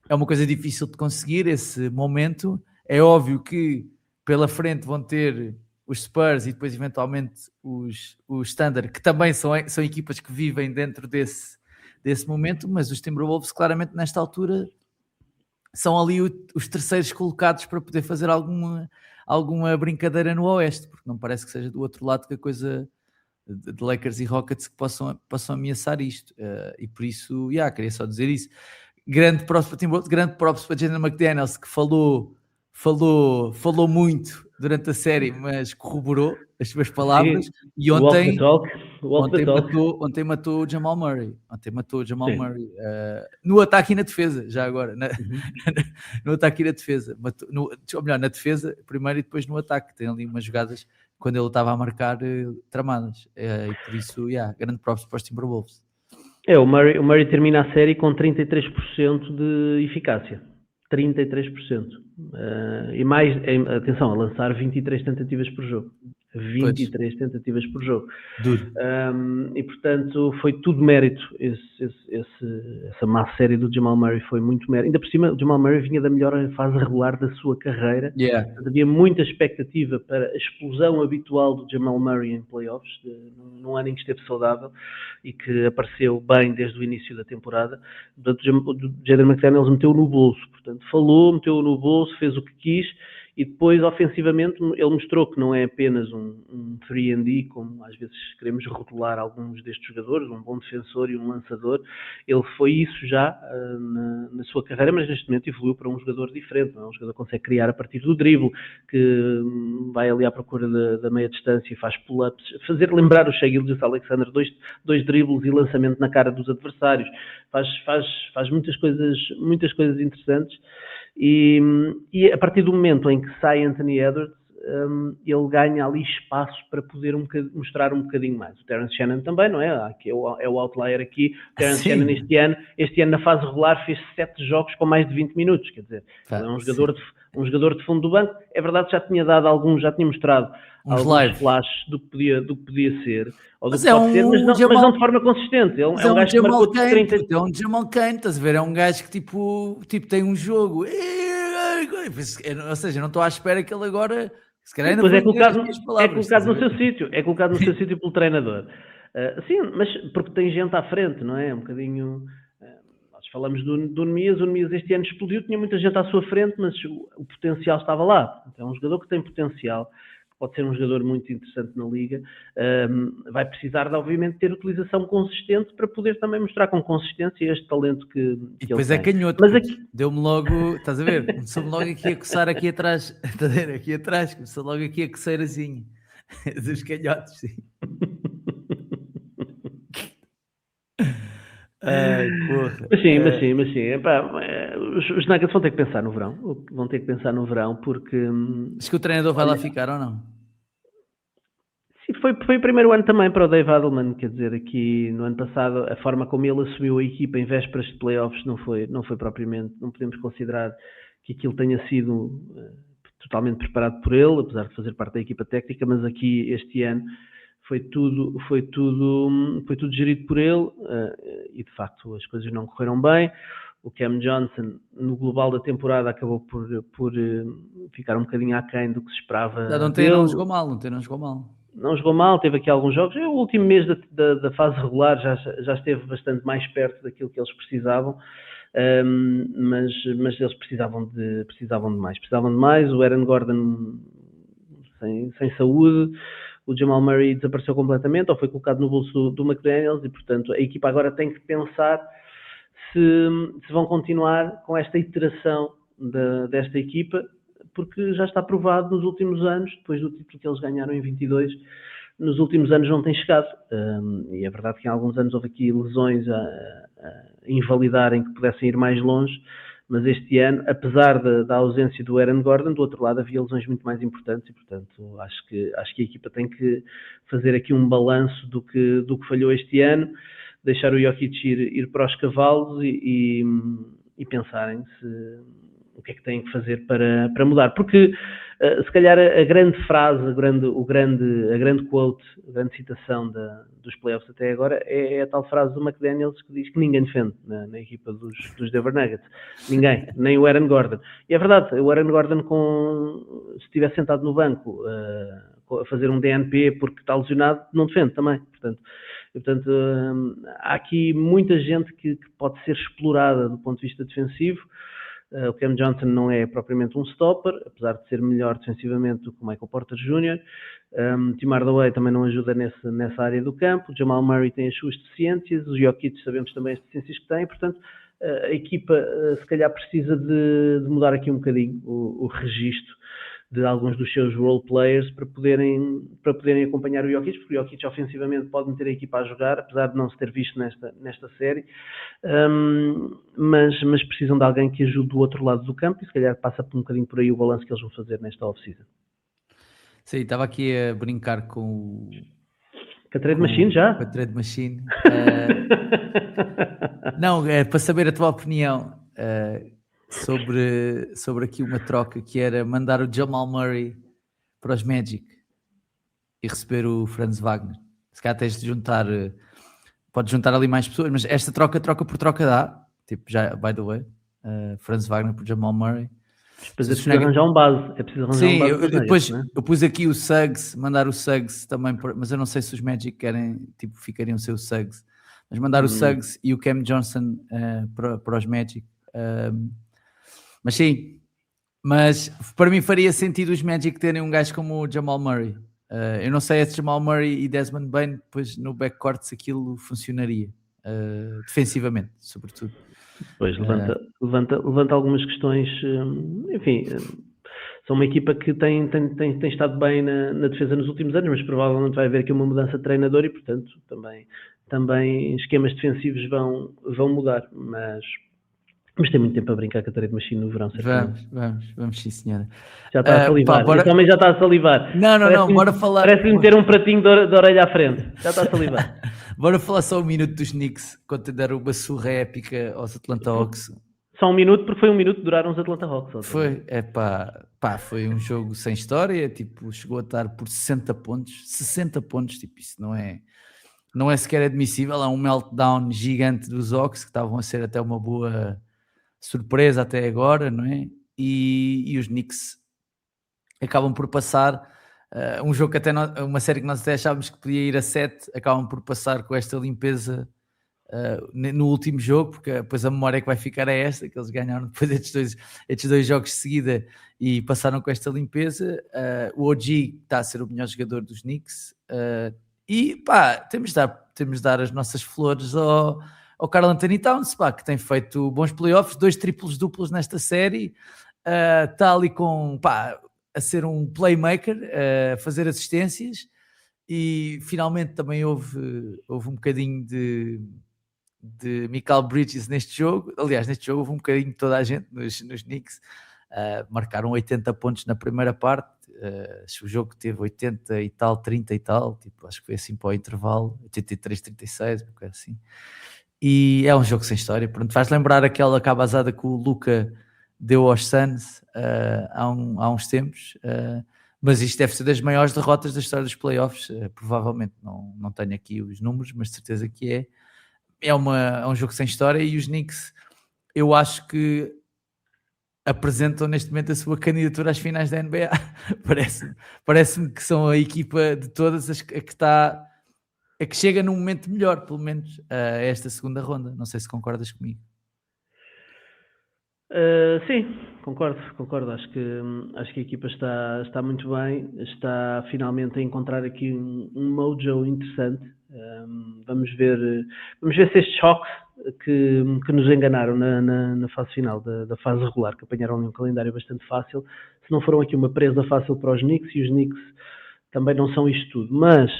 é uma coisa difícil de conseguir, esse momento. É óbvio que pela frente vão ter os Spurs e depois eventualmente os Thunder, que também são equipas que vivem dentro desse momento, mas os Timberwolves claramente nesta altura são ali os terceiros colocados para poder fazer alguma brincadeira no Oeste, porque não parece que seja do outro lado que a coisa de Lakers e Rockets que possam ameaçar isto, e por isso, queria só dizer isso. Grande props para Timberwolves, grande props para Jaden McDaniels, que falou falou muito durante a série, mas corroborou as suas palavras. Sim, E walk the ontem, talk, walk the talk. ontem matou o Jamal Murray. Sim. No ataque e na defesa, já agora. Uhum. No ataque e na defesa. Ou melhor, na defesa primeiro e depois no ataque. Tem ali umas jogadas quando ele estava a marcar tramadas. E por isso, grande props para os Timberwolves. O Murray termina a série com 33% de eficácia. 33%. E mais, atenção, a lançar 23 tentativas por jogo. 23 tentativas por jogo. Duro. E portanto foi tudo mérito. Essa má série do Jamal Murray foi muito mérito. Ainda por cima, o Jamal Murray vinha da melhor fase regular da sua carreira. Havia muita expectativa para a explosão habitual do Jamal Murray em playoffs, num ano em que esteve saudável e que apareceu bem desde o início da temporada. Portanto, o Jaden McDaniels meteu no bolso. Portanto, meteu no bolso, fez o que quis. E depois, ofensivamente, ele mostrou que não é apenas um 3&D, como às vezes queremos rotular alguns destes jogadores, um bom defensor e um lançador. Ele foi isso já na sua carreira, mas neste momento evoluiu para um jogador diferente. Não é? Um jogador que consegue criar a partir do drible, que vai ali à procura da meia distância e faz pull-ups, fazer lembrar o Shai Gilgeous-Alexander, dois dribles e lançamento na cara dos adversários. Faz muitas coisas interessantes. E a partir do momento em que sai Anthony Edwards, ele ganha ali espaço para poder mostrar um bocadinho mais. O Terence Shannon também, não é? É o outlier aqui. O Terence Shannon este ano na fase regular fez 7 jogos com mais de 20 minutos, quer dizer, ele é um jogador de fundo do banco. É verdade que já tinha mostrado alguns flashes do que podia ser, ou do que pode ser, mas não de forma consistente. É um gajo que marcou 30... É um Jamal Cain, estás a ver? É um gajo que tipo tem um jogo. Ou seja, não estou à espera que ele agora... Se calhar ainda é colocado no seu sítio. É colocado no seu sítio pelo treinador. Sim, mas porque tem gente à frente, não é? Um bocadinho... Nós falamos do Nemias. O Nemias este ano explodiu, tinha muita gente à sua frente, mas o potencial estava lá. Então, é um jogador que tem potencial, pode ser um jogador muito interessante na liga, vai precisar de, obviamente, ter utilização consistente para poder também mostrar com consistência este talento que ele tem. E depois é canhoto, mas deu-me logo, estás a ver? Começou-me logo aqui a coçar aqui atrás, estás a ver? Aqui atrás, começou logo aqui a coceirazinha dos canhotos, sim. Ai, porra. Mas sim. Epá, os Nuggets vão ter que pensar no verão. Porque... Acho que o treinador vai lá ficar ou não? Sim, foi o primeiro ano também para o Dave Adelman, quer dizer, aqui no ano passado, a forma como ele assumiu a equipa em vésperas de playoffs não foi propriamente, não podemos considerar que aquilo tenha sido totalmente preparado por ele, apesar de fazer parte da equipa técnica, mas aqui este ano foi tudo gerido por ele e de facto as coisas não correram bem. O Cam Johnson, no global da temporada, acabou por ficar um bocadinho aquém do que se esperava dele. Não jogou mal. Não jogou mal, teve aqui alguns jogos. O último mês da fase regular já esteve bastante mais perto daquilo que eles precisavam, mas eles precisavam de mais. O Aaron Gordon sem saúde, o Jamal Murray desapareceu completamente ou foi colocado no bolso do McDaniels e, portanto, a equipa agora tem que pensar se vão continuar com esta iteração desta equipa, porque já está provado nos últimos anos, depois do título que eles ganharam em 22, nos últimos anos não tem chegado. E é verdade que em alguns anos houve aqui lesões a invalidarem que pudessem ir mais longe, mas este ano, apesar da ausência do Aaron Gordon, do outro lado havia lesões muito mais importantes e, portanto, acho que a equipa tem que fazer aqui um balanço do que falhou este ano, deixar o Jokic ir para os cavalos e pensarem o que é que têm que fazer para mudar. Porque, se calhar, a grande frase, a grande quote, a grande citação dos playoffs até agora é a tal frase do McDaniels que diz que ninguém defende na equipa dos Denver Nuggets. Ninguém, nem o Aaron Gordon. E é verdade, o Aaron Gordon, se estiver sentado no banco a fazer um DNP porque está lesionado, não defende também. Portanto, há aqui muita gente que pode ser explorada do ponto de vista defensivo. O Cam Johnson não é propriamente um stopper, apesar de ser melhor defensivamente do que o Michael Porter Jr. Tim Hardaway também não ajuda nessa área do campo. O Jamal Murray tem as suas deficiências. O Jokic sabemos também as deficiências que tem. Portanto, a equipa se calhar precisa de mudar aqui um bocadinho o registro de alguns dos seus role players para poderem acompanhar o Jokic, porque o Jokic ofensivamente pode meter a equipa a jogar, apesar de não se ter visto nesta série, mas precisam de alguém que ajude do outro lado do campo e se calhar passa um bocadinho por aí o balanço que eles vão fazer nesta off-season. Sim, estava aqui a brincar com a Trade Machine já? Com a Trade Machine. Não, é para saber a tua opinião sobre aqui uma troca que era mandar o Jamal Murray para os Magic e receber o Franz Wagner. Se calhar tens de juntar, podes juntar ali mais pessoas, mas esta troca por troca dá, tipo já, by the way, Franz Wagner por Jamal Murray. Depois é preciso arranjar um base. Sim, depois eu pus aqui o Suggs, mandar o Suggs também, mas eu não sei se os Magic querem, tipo, ficariam sem o Suggs, mas mandar o Suggs e o Cam Johnson para os Magic. Mas sim, mas para mim faria sentido os Magic terem um gajo como o Jamal Murray. Eu não sei se Jamal Murray e Desmond Bane depois no backcourt se aquilo funcionaria, defensivamente, sobretudo. Pois, levanta algumas questões, enfim, são uma equipa que tem estado bem na defesa nos últimos anos, mas provavelmente vai haver aqui uma mudança de treinador e, portanto, também esquemas defensivos vão mudar, mas tem muito tempo a brincar com a Trade Machine no verão. Vamos sim, senhora. Já está a salivar, esse homem já está a salivar. Não, bora falar. Parece-me ter um pratinho de orelha à frente, já está a salivar. Bora falar só um minuto dos Knicks, quando deram uma surra épica aos Atlanta Hawks. Só um minuto, porque foi um minuto que duraram os Atlanta Hawks. Foi um jogo sem história, tipo, chegou a estar por 60 pontos, tipo, isso não é sequer admissível, é um meltdown gigante dos Hawks, que estavam a ser até uma boa surpresa até agora, não é? E os Knicks acabam por passar um jogo que até uma série que nós até achávamos que podia ir a 7, acabam por passar com esta limpeza no último jogo, porque depois a memória que vai ficar é esta, que eles ganharam depois estes dois jogos de seguida e passaram com esta limpeza. O OG está a ser o melhor jogador dos Knicks e temos de dar as nossas flores ao Karl Anthony Towns, que tem feito bons playoffs, 2 triplos duplos nesta série, está ali a ser um playmaker, a fazer assistências, e finalmente também houve um bocadinho de Mikal Bridges neste jogo. Aliás, neste jogo houve um bocadinho de toda a gente nos Knicks. Marcaram 80 pontos na primeira parte, o jogo teve 80 e tal, 30 e tal, tipo, acho que foi assim para o intervalo, 83-36, um bocado assim. E é um jogo sem história. Pronto, faz lembrar aquela cabazada que o Luka deu aos Suns há uns tempos, mas isto deve ser das maiores derrotas da história dos playoffs, provavelmente, não tenho aqui os números, mas de certeza que é um jogo sem história. E os Knicks, eu acho que apresentam neste momento a sua candidatura às finais da NBA. Parece-me que são a equipa de todas a que chega num momento melhor, pelo menos, a esta segunda ronda. Não sei se concordas comigo. Sim, concordo. Acho que a equipa está muito bem, está finalmente a encontrar aqui um mojo interessante. Vamos ver se estes Hawks que nos enganaram na fase final da fase regular, que apanharam ali um calendário bastante fácil, se não foram aqui uma presa fácil para os Knicks, e os Knicks também não são isto tudo, mas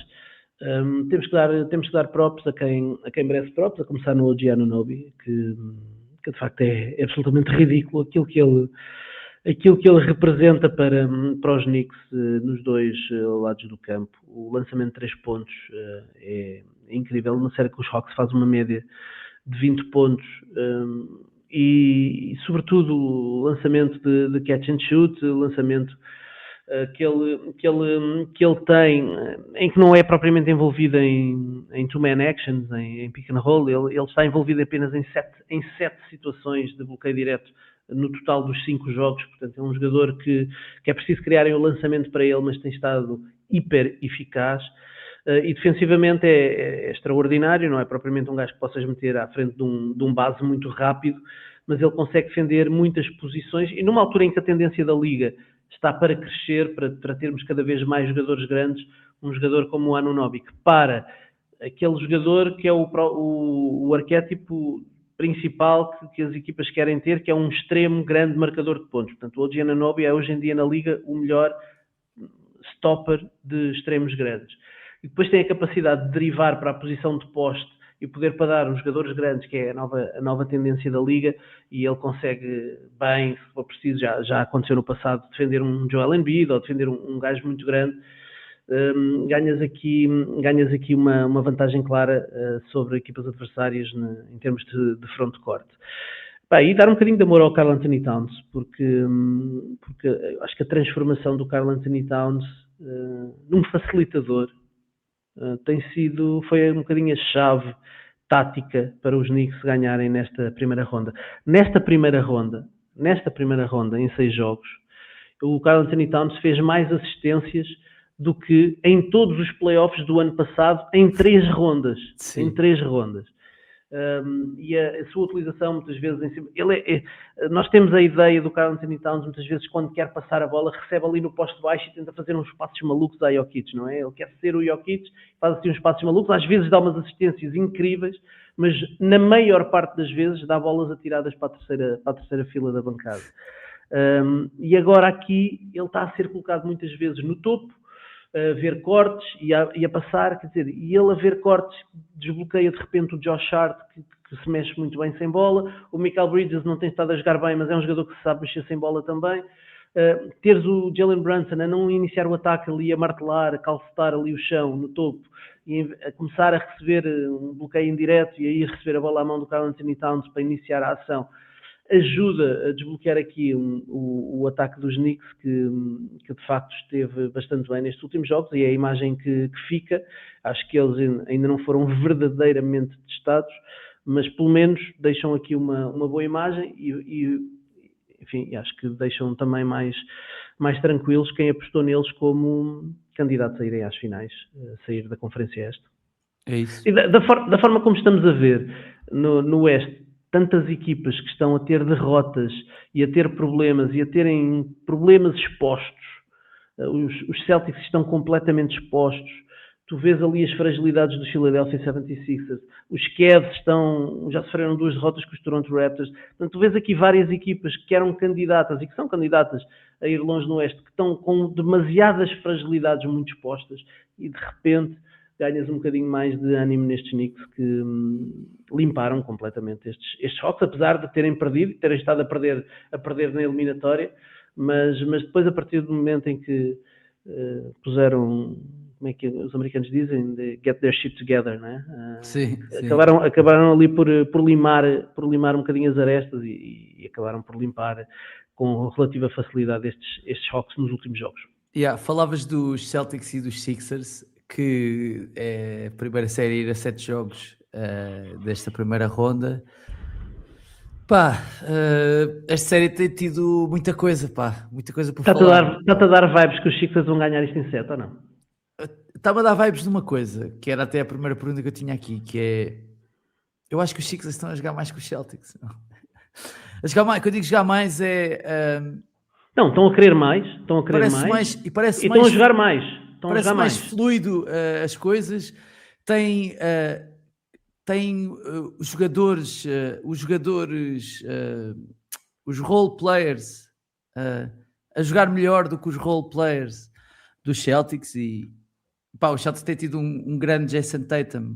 temos que dar props a quem merece props, a começar no OG Anunoby, que de facto é absolutamente ridículo aquilo que ele representa para os Knicks nos dois lados do campo. O lançamento de 3 pontos é incrível. Uma série que os Hawks fazem uma média de 20 pontos e sobretudo o lançamento de catch and shoot, o lançamento que ele tem, em que não é propriamente envolvido em two-man actions, em pick and roll. Ele está envolvido apenas em 7 situações de bloqueio direto no total dos 5 jogos. Portanto, é um jogador que é preciso criarem o lançamento para ele, mas tem estado hiper eficaz. E defensivamente é extraordinário. Não é propriamente um gajo que possas meter à frente de um base muito rápido, mas ele consegue defender muitas posições, e numa altura em que a tendência da Liga está para crescer, para termos cada vez mais jogadores grandes, um jogador como o Anunoby, que para aquele jogador que é o arquétipo principal que as equipas querem ter, que é um extremo grande marcador de pontos. Portanto, o OG Anunoby é hoje em dia na Liga o melhor stopper de extremos grandes. E depois tem a capacidade de derivar para a posição de poste e poder parar os jogadores grandes, que é a nova tendência da Liga, e ele consegue bem, se for preciso, já aconteceu no passado, defender um Joel Embiid ou defender um gajo muito grande. Ganhas aqui uma vantagem clara sobre equipas adversárias em termos de front-court. E dar um bocadinho de amor ao Karl Anthony Towns, porque acho que a transformação do Karl Anthony Towns num facilitador foi um bocadinho a chave tática para os Knicks ganharem nesta primeira ronda. Nesta primeira ronda, em 6 jogos, o Karl Anthony Towns fez mais assistências do que em todos os playoffs do ano passado, em 3 rondas. Sim. Em 3 rondas. E a sua utilização muitas vezes em cima, nós temos a ideia do Karl Anthony Towns muitas vezes quando quer passar a bola, recebe ali no poste baixo e tenta fazer uns passos malucos a Jokic, não é? Ele quer ser o Jokic, faz assim uns passos malucos, às vezes dá umas assistências incríveis, mas na maior parte das vezes dá bolas atiradas para a terceira fila da bancada. E agora aqui ele está a ser colocado muitas vezes no topo, a ver cortes e a passar, quer dizer, e ele a ver cortes desbloqueia de repente o Josh Hart, que se mexe muito bem sem bola. O Michael Bridges não tem estado a jogar bem, mas é um jogador que se sabe mexer sem bola também. Teres o Jalen Brunson a não iniciar o ataque ali, a martelar, a calcetar ali o chão no topo e a começar a receber um bloqueio indireto e aí receber a bola à mão do Karl Anthony Towns para iniciar a ação, ajuda a desbloquear aqui o ataque dos Knicks, que de facto esteve bastante bem nestes últimos jogos, e é a imagem que fica. Acho que eles ainda não foram verdadeiramente testados, mas pelo menos deixam aqui uma boa imagem e enfim, acho que deixam também mais tranquilos quem apostou neles como candidatos a irem às finais, a sair da Conferência Este. É isso. E da forma como estamos a ver no Oeste, tantas equipas que estão a ter derrotas e a ter problemas e a terem problemas expostos, os Celtics estão completamente expostos. Tu vês ali as fragilidades dos Philadelphia 76ers, os Cavs já sofreram 2 derrotas com os Toronto Raptors. Portanto, tu vês aqui várias equipas que eram candidatas e que são candidatas a ir longe no Oeste, que estão com demasiadas fragilidades muito expostas, e de repente ganhas um bocadinho mais de ânimo nestes Knicks, que limparam completamente estes Hawks, apesar de terem perdido, terem estado a perder na eliminatória, mas depois, a partir do momento em que puseram, como é que os americanos dizem, de get their shit together, né? Sim. Acabaram ali por limar um bocadinho as arestas e acabaram por limpar com relativa facilidade estes Hawks nos últimos jogos. Falavas dos Celtics e dos Sixers, que é a primeira série a ir a 7 jogos desta primeira ronda. Esta série tem tido muita coisa por falar. Está-te a dar vibes que os Sixers vão ganhar isto em 7 ou não? Está-me a dar vibes de uma coisa, que era até a primeira pergunta que eu tinha aqui, que é: eu acho que os Sixers estão a jogar mais que os Celtics. A jogar mais, quando eu digo jogar mais é... Não, estão a querer mais. E parece estão a jogar mais. Parece mais fluido as coisas. Tem os jogadores, os role players a jogar melhor do que os role players dos Celtics. E os Celtics têm tido um grande Jason Tatum,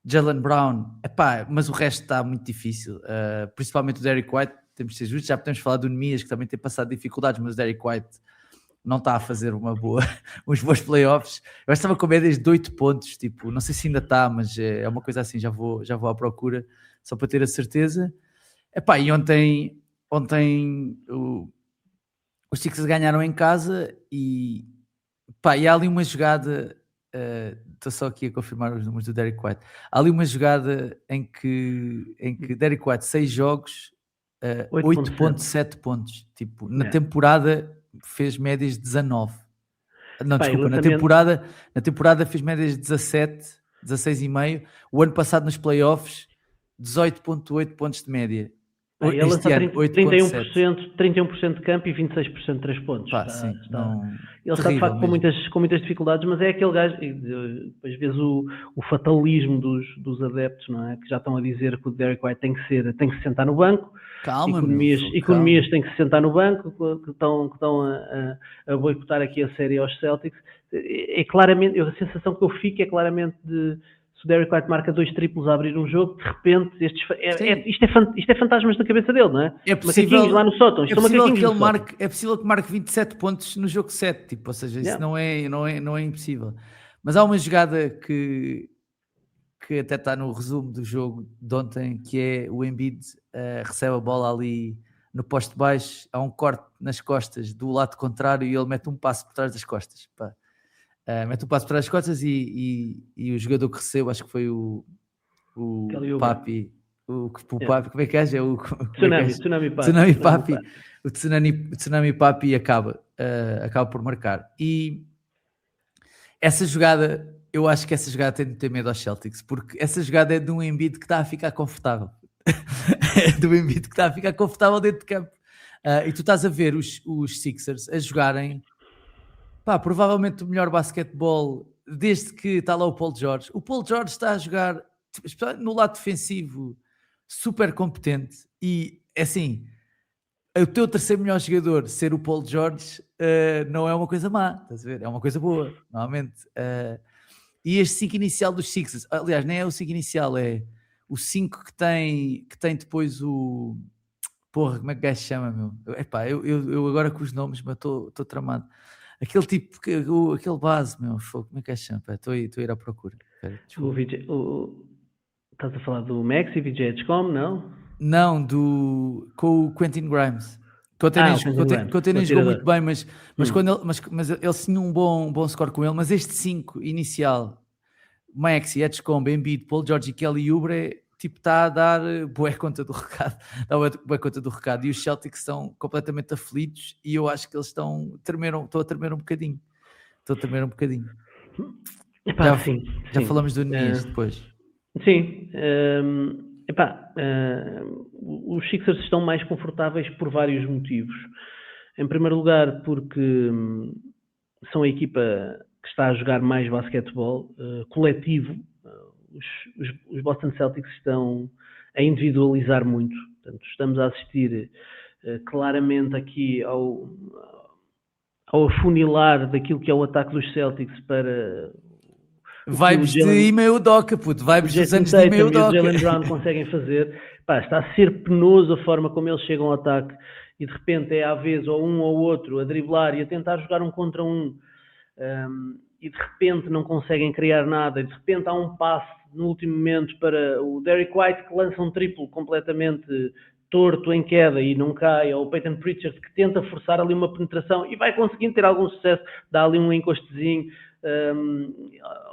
Jaylen Brown, mas o resto está muito difícil, principalmente o Derrick White. Temos de ser justos, já podemos falar do Nemias, que também tem passado dificuldades, mas o Derrick White não está a fazer uns bons playoffs. Eu estava com médias de 8 pontos, tipo, não sei se ainda está, mas é uma coisa assim, já vou à procura, só para ter a certeza. E ontem os Sixers ganharam em casa e há ali uma jogada, estou só aqui a confirmar os números do Derrick White, há ali uma jogada em que Derrick White, 6 jogos, 8.7 pontos, tipo, na temporada fez médias de 19. Não, desculpa, na temporada fez médias de 17, 16,5. O ano passado nos playoffs 18,8 pontos de média. Ele lança 31% de campo e 26% de 3 pontos. Pá, sim, não... Ele está de facto com muitas dificuldades, mas é aquele gajo, e depois vês o fatalismo dos adeptos, não é? Que já estão a dizer que o Derrick White tem que se sentar no banco. Calma, economias têm que se sentar no banco, que estão a boicotar aqui a série aos Celtics. É claramente, a sensação que eu fico é claramente de... Se o Derrick White marca 2 triplos a abrir um jogo, de repente, isto é fantasmas na cabeça dele, não é? É possível, macaquinhos lá no sótão. É possível que marque 27 pontos no jogo 7, tipo, ou seja, isso não é impossível. Mas há uma jogada que até está no resumo do jogo de ontem, que é o Embiid recebe a bola ali no poste baixo, há um corte nas costas do lado contrário e ele mete um passo por trás das costas, pá. Mete o passo por trás das costas e o jogador que recebeu, acho que foi o Papi, Papi, como é que é? Tsunami Papi. O Tsunami Papi acaba por marcar. E essa jogada, eu acho que essa jogada tem de ter medo aos Celtics, porque essa jogada é de um Embiid que está a ficar confortável. É do Embiid que está a ficar confortável dentro de campo. E tu estás a ver os Sixers a jogarem... Pá, provavelmente o melhor basquetebol desde que está lá o Paul George. O Paul George está a jogar no lado defensivo super competente e, assim, o teu terceiro melhor jogador ser o Paul George não é uma coisa má, estás a ver? É uma coisa boa, normalmente. E este 5 inicial dos Sixers, aliás, nem é o 5 inicial, é o 5 que tem depois o... Porra, como é que o gajo se chama, meu? Epá, eu agora com os nomes, mas estou tramado. Aquele tipo, aquele base, meu, como é que é chama? Estou a ir à procura. Estás a falar do Maxi, VJ Edgecombe, não? Não, com o Quentin Grimes. Quentin nem jogou muito bem, mas ele tinha um bom score com ele, mas este 5 inicial, Maxi, Edgecombe, Embiid, Paul George e Kelly Oubre, tipo, está a dar bué conta do recado. E os Celtics estão completamente aflitos e eu acho que eles estão a tremer um bocadinho. Epá, já falamos do Nemias depois. Sim. Os Sixers estão mais confortáveis por vários motivos. Em primeiro lugar, porque são a equipa que está a jogar mais basquetebol coletivo. Os Boston Celtics estão a individualizar muito. Portanto, estamos a assistir claramente aqui ao afunilar daquilo que é o ataque dos Celtics para... Vibes de Ime Udoka, puto. Vibes dos anos de Ime Udoka. E o Jalen Brown conseguem fazer. Pá, está a ser penoso a forma como eles chegam ao ataque e de repente é à vez ou um ou outro a driblar e a tentar jogar um contra um. E de repente não conseguem criar nada, e de repente há um passe no último momento para o Derrick White que lança um triplo completamente torto em queda e não cai, ou o Peyton Pritchard que tenta forçar ali uma penetração e vai conseguindo ter algum sucesso, dá ali um encostezinho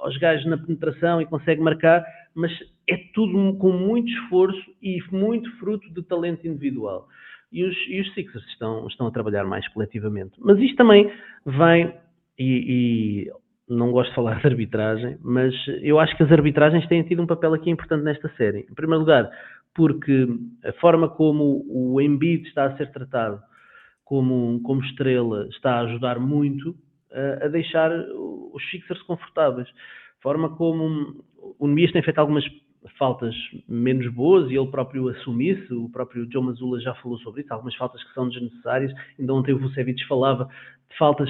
aos gajos na penetração e consegue marcar, mas é tudo com muito esforço e muito fruto de talento individual. E os Sixers estão a trabalhar mais coletivamente. Mas isto também vem, e não gosto de falar de arbitragem, mas eu acho que as arbitragens têm tido um papel aqui importante nesta série. Em primeiro lugar, porque a forma como o Embiid está a ser tratado como estrela está a ajudar muito a deixar os Sixers confortáveis. A forma como o Nemias tem feito algumas faltas menos boas e ele próprio assume isso, o próprio Joe Mazzulla já falou sobre isso, algumas faltas que são desnecessárias, ainda ontem o Vucevic falava de faltas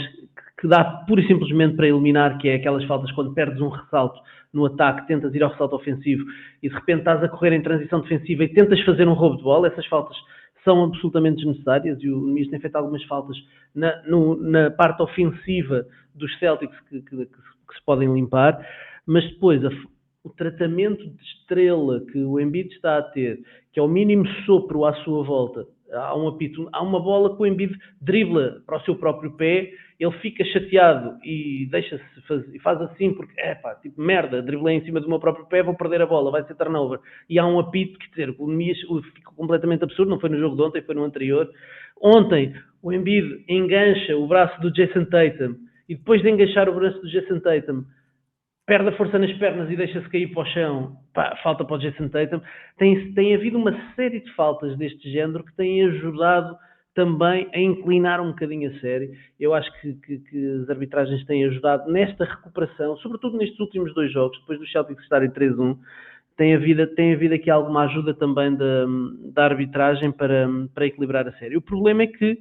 que dá pura e simplesmente para eliminar, que é aquelas faltas quando perdes um ressalto no ataque, tentas ir ao ressalto ofensivo e de repente estás a correr em transição defensiva e tentas fazer um roubo de bola, essas faltas são absolutamente desnecessárias e o Nemias tem feito algumas faltas na parte ofensiva dos Celtics que se podem limpar, mas depois o tratamento de estrela que o Embiid está a ter, que é o mínimo sopro à sua volta, há um apito, há uma bola que o Embiid dribla para o seu próprio pé, ele fica chateado e deixa-se fazer, e faz assim porque, tipo, merda, driblei em cima do meu próprio pé, vou perder a bola, vai ser turnover. E há um apito, que dizer, o Nemias ficou completamente absurdo, não foi no jogo de ontem, foi no anterior. Ontem, o Embiid engancha o braço do Jason Tatum, e depois de enganchar o braço do Jason Tatum, perde a força nas pernas e deixa-se cair para o chão, pá, falta para o Jason Tatum. Tem havido uma série de faltas deste género que têm ajudado também a inclinar um bocadinho a série. Eu acho que as arbitragens têm ajudado nesta recuperação, sobretudo nestes últimos 2 jogos, depois do Celtics estarem 3-1, tem havido aqui alguma ajuda também da arbitragem para equilibrar a série. O problema é que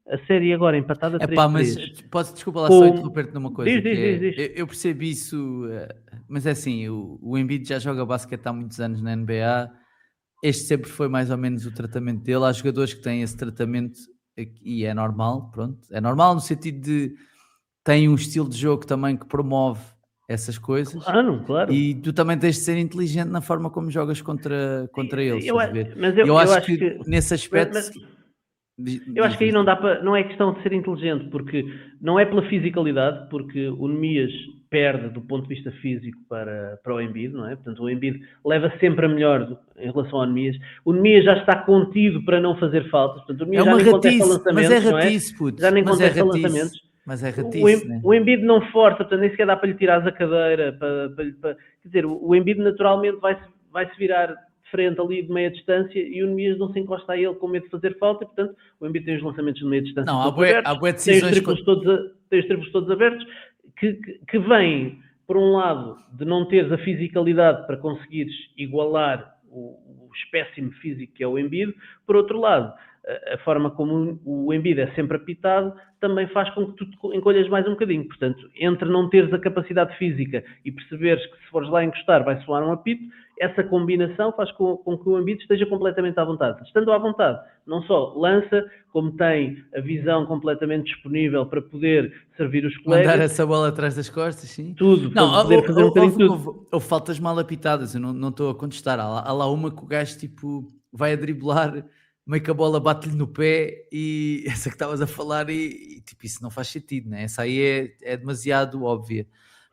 a série agora empatada 3-3. Mas desculpa lá só interromper-te numa coisa. Diz. Eu percebo isso, mas é assim, o Embiid já joga basquete há muitos anos na NBA. Este sempre foi mais ou menos o tratamento dele. Há jogadores que têm esse tratamento e é normal, pronto. É normal no sentido de tem um estilo de jogo também que promove essas coisas. Claro. E tu também tens de ser inteligente na forma como jogas contra eles. Eu acho que nesse aspecto... Eu acho que aí não é questão de ser inteligente, porque não é pela fisicalidade, porque o Nemias perde do ponto de vista físico para o Embiid, não é? Portanto, o Embiid leva sempre a melhor em relação ao Nemias. O Nemias já está contido para não fazer faltas, portanto, o Nemias já nem contesta lançamentos, mas é ratice, puto. Já nem contesta lançamentos. Mas é ratice, né? O Embiid não força, portanto, nem sequer dá para lhe tirar a cadeira. Quer dizer, o Embiid naturalmente vai-se virar frente ali de meia distância e o Nemias não se encosta a ele com medo de fazer falta e, portanto, o Embiid tem os lançamentos de meia distância todos abertos, tem os triplos todos abertos, que vêm, por um lado, de não teres a fisicalidade para conseguires igualar o espécime físico que é o Embiid, por outro lado, a forma como o Embiid é sempre apitado também faz com que tu encolhas mais um bocadinho. Portanto, entre não teres a capacidade física e perceberes que se fores lá encostar vai soar um apito, essa combinação faz com que o Embiid esteja completamente à vontade. Estando à vontade, não só lança, como tem a visão completamente disponível para poder servir os colegas. Mandar essa bola atrás das costas, sim. Tudo, para poder fazer um bocadinho tudo. Houve faltas mal apitadas, eu não estou a contestar. Há lá uma que o gajo tipo, vai a driblar, meio que a bola bate-lhe no pé e essa que estavas a falar e tipo, isso não faz sentido, né? Essa aí é demasiado óbvia.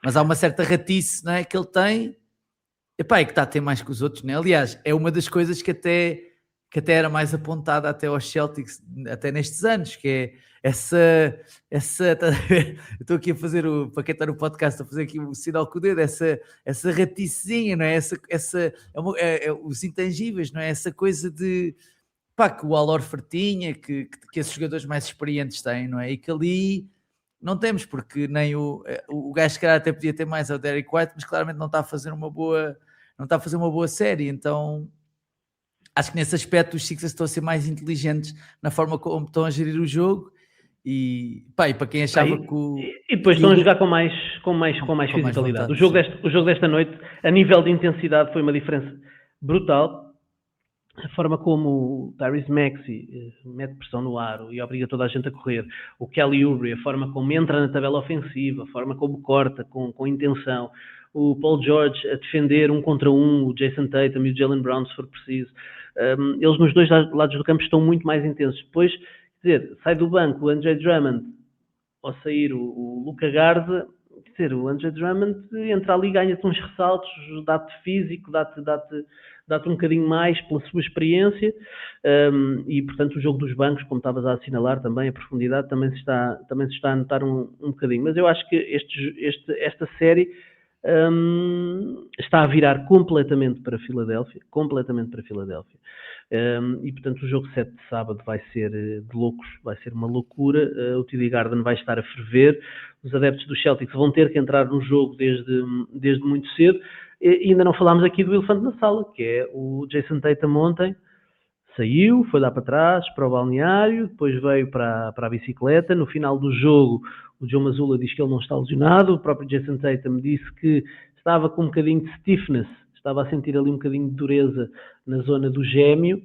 Mas há uma certa ratice, não é, que ele tem, epá, e que está a ter mais que os outros, né? Aliás, é uma das coisas que até era mais apontada até aos Celtics, até nestes anos, que é essa estou aqui a fazer para quem está no podcast, a fazer aqui o sinal com o dedo, essa raticezinha, não é? Os intangíveis, não é? Essa coisa de pá, que o Al Horford tinha, que esses jogadores mais experientes têm, não é? E que ali não temos, porque nem o gajo se calhar até podia ter mais, é o Derrick White, mas claramente não está a fazer uma boa série, então acho que nesse aspecto os Sixers estão a ser mais inteligentes na forma como estão a gerir o jogo e para quem achava que e depois estão a jogar com mais fisicalidade. O jogo desta noite, a nível de intensidade, foi uma diferença brutal. A forma como o Tyrese Maxey mete pressão no aro e obriga toda a gente a correr, o Kelly Oubre, a forma como entra na tabela ofensiva, a forma como corta com intenção, o Paul George a defender 1 contra 1, o Jason Tatum e o Jaylen Brown, se for preciso. Eles nos dois lados do campo estão muito mais intensos. Depois, quer dizer, sai do banco o Andre Drummond, ao sair o Luka Garza, quer dizer, o Andre Drummond entra ali, ganha-te uns ressaltos, dá-te físico, dá-te um bocadinho mais pela sua experiência, e portanto o jogo dos bancos, como estavas a assinalar também, a profundidade também se está a notar um bocadinho. Mas eu acho que esta série está a virar completamente para Filadélfia, e portanto o jogo 7 de sábado vai ser de loucos, vai ser uma loucura. O TD Garden vai estar a ferver, os adeptos dos Celtics vão ter que entrar no jogo desde muito cedo. E ainda não falámos aqui do elefante na sala, que é o Jason Tatum. Ontem saiu, foi lá para trás, para o balneário, depois veio para a bicicleta. No final do jogo, o Joe Mazzulla diz que ele não está lesionado. O próprio Jason Tatum disse que estava com um bocadinho de stiffness, estava a sentir ali um bocadinho de dureza na zona do gêmeo.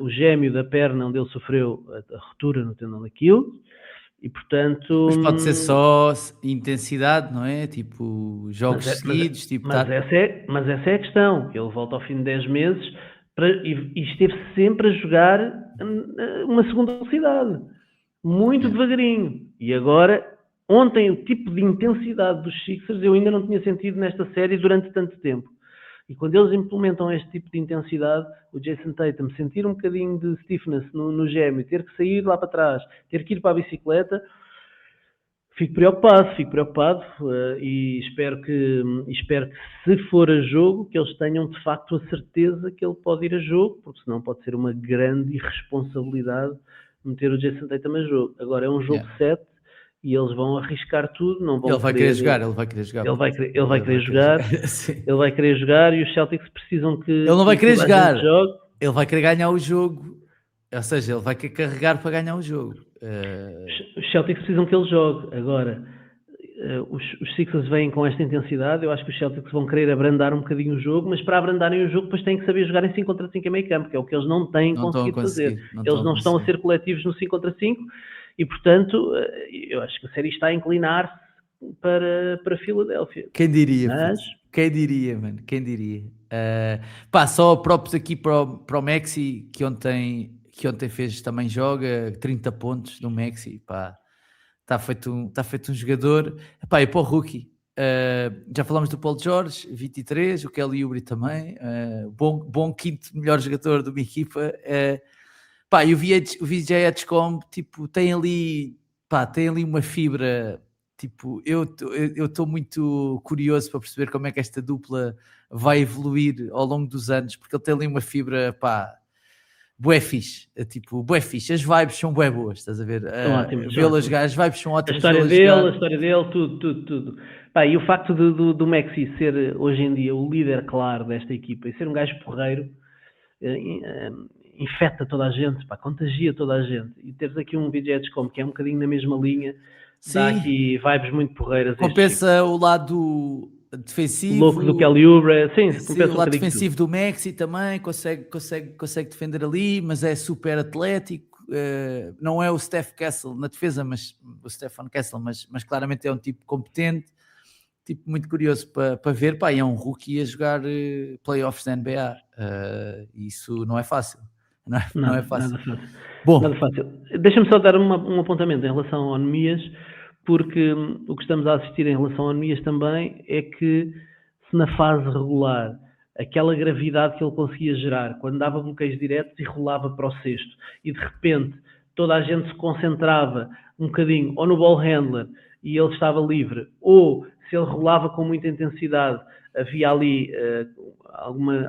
O gêmeo da perna onde ele sofreu a ruptura no tendão daquilo. E portanto... Mas pode ser só intensidade, não é? Tipo, jogos seguidos. Mas essa é a questão. Ele volta ao fim de 10 meses e esteve sempre a jogar uma segunda velocidade. Muito devagarinho. E agora, ontem, o tipo de intensidade dos Sixers eu ainda não tinha sentido nesta série durante tanto tempo. E quando eles implementam este tipo de intensidade, o Jason Tatum sentir um bocadinho de stiffness no gêmeo, ter que sair lá para trás, ter que ir para a bicicleta, Fico preocupado e espero que se for a jogo, que eles tenham de facto a certeza que ele pode ir a jogo, porque senão pode ser uma grande irresponsabilidade meter o Jason Tatum a jogo. Agora é um jogo 7 e eles vão arriscar tudo, não vão ele vai querer jogar, ele vai querer jogar. Ele vai querer jogar, ele vai querer jogar e os Celtics precisam que ele não vai querer jogar, jogue. Ele vai querer ganhar o jogo, ou seja, ele vai querer carregar para ganhar o jogo. Os Celtics precisam que ele jogue. Agora, os Sixers vêm com esta intensidade. Eu acho que os Celtics vão querer abrandar um bocadinho o jogo, mas para abrandarem o jogo depois têm que saber jogar em 5 contra 5 em meio campo, que é o que eles não têm conseguido fazer. Eles não estão a ser coletivos no 5 contra 5 e, portanto, eu acho que a série está a inclinar-se para Filadélfia. Quem diria, quem diria, mano? Quem diria? Só próprios aqui para o Maxi, que ontem fez, também joga 30 pontos no Maxi, está feito um jogador. E para o rookie, já falamos do Paul George, 23, o Kelly Oubre também, bom quinto melhor jogador de uma equipa. E o VJ Edgecombe, tipo, tem ali uma fibra. Tipo, eu estou muito curioso para perceber como é que esta dupla vai evoluir ao longo dos anos, porque ele tem ali uma fibra, bué fixe, bué fixe. As vibes são bué boas, estás a ver? Vê-las jogar, as vibes são ótimas. A história dele, tudo. E o facto do Maxi ser hoje em dia o líder claro desta equipa e ser um gajo porreiro, infeta toda a gente, contagia toda a gente. E teres aqui um VJ Edgecombe que é um bocadinho na mesma linha, dá aqui vibes muito porreiras. Compensa o lado defensivo, louco do Kelly Oubre, o lado defensivo do Maxi também consegue defender ali, mas é super atlético. Não é o Steph Castle na defesa, mas o Stephen Castle, mas claramente é um tipo competente, tipo muito curioso para ver. E é um rookie a jogar playoffs da NBA. Isso não é fácil. Não é fácil. Nada fácil. Bom, nada fácil. Deixa-me só dar um apontamento em relação ao Anemias, porque o que estamos a assistir em relação ao Anemias também é que se na fase regular aquela gravidade que ele conseguia gerar, quando dava bloqueios diretos e rolava para o cesto, e de repente toda a gente se concentrava um bocadinho ou no ball handler e ele estava livre, ou se ele rolava com muita intensidade, havia ali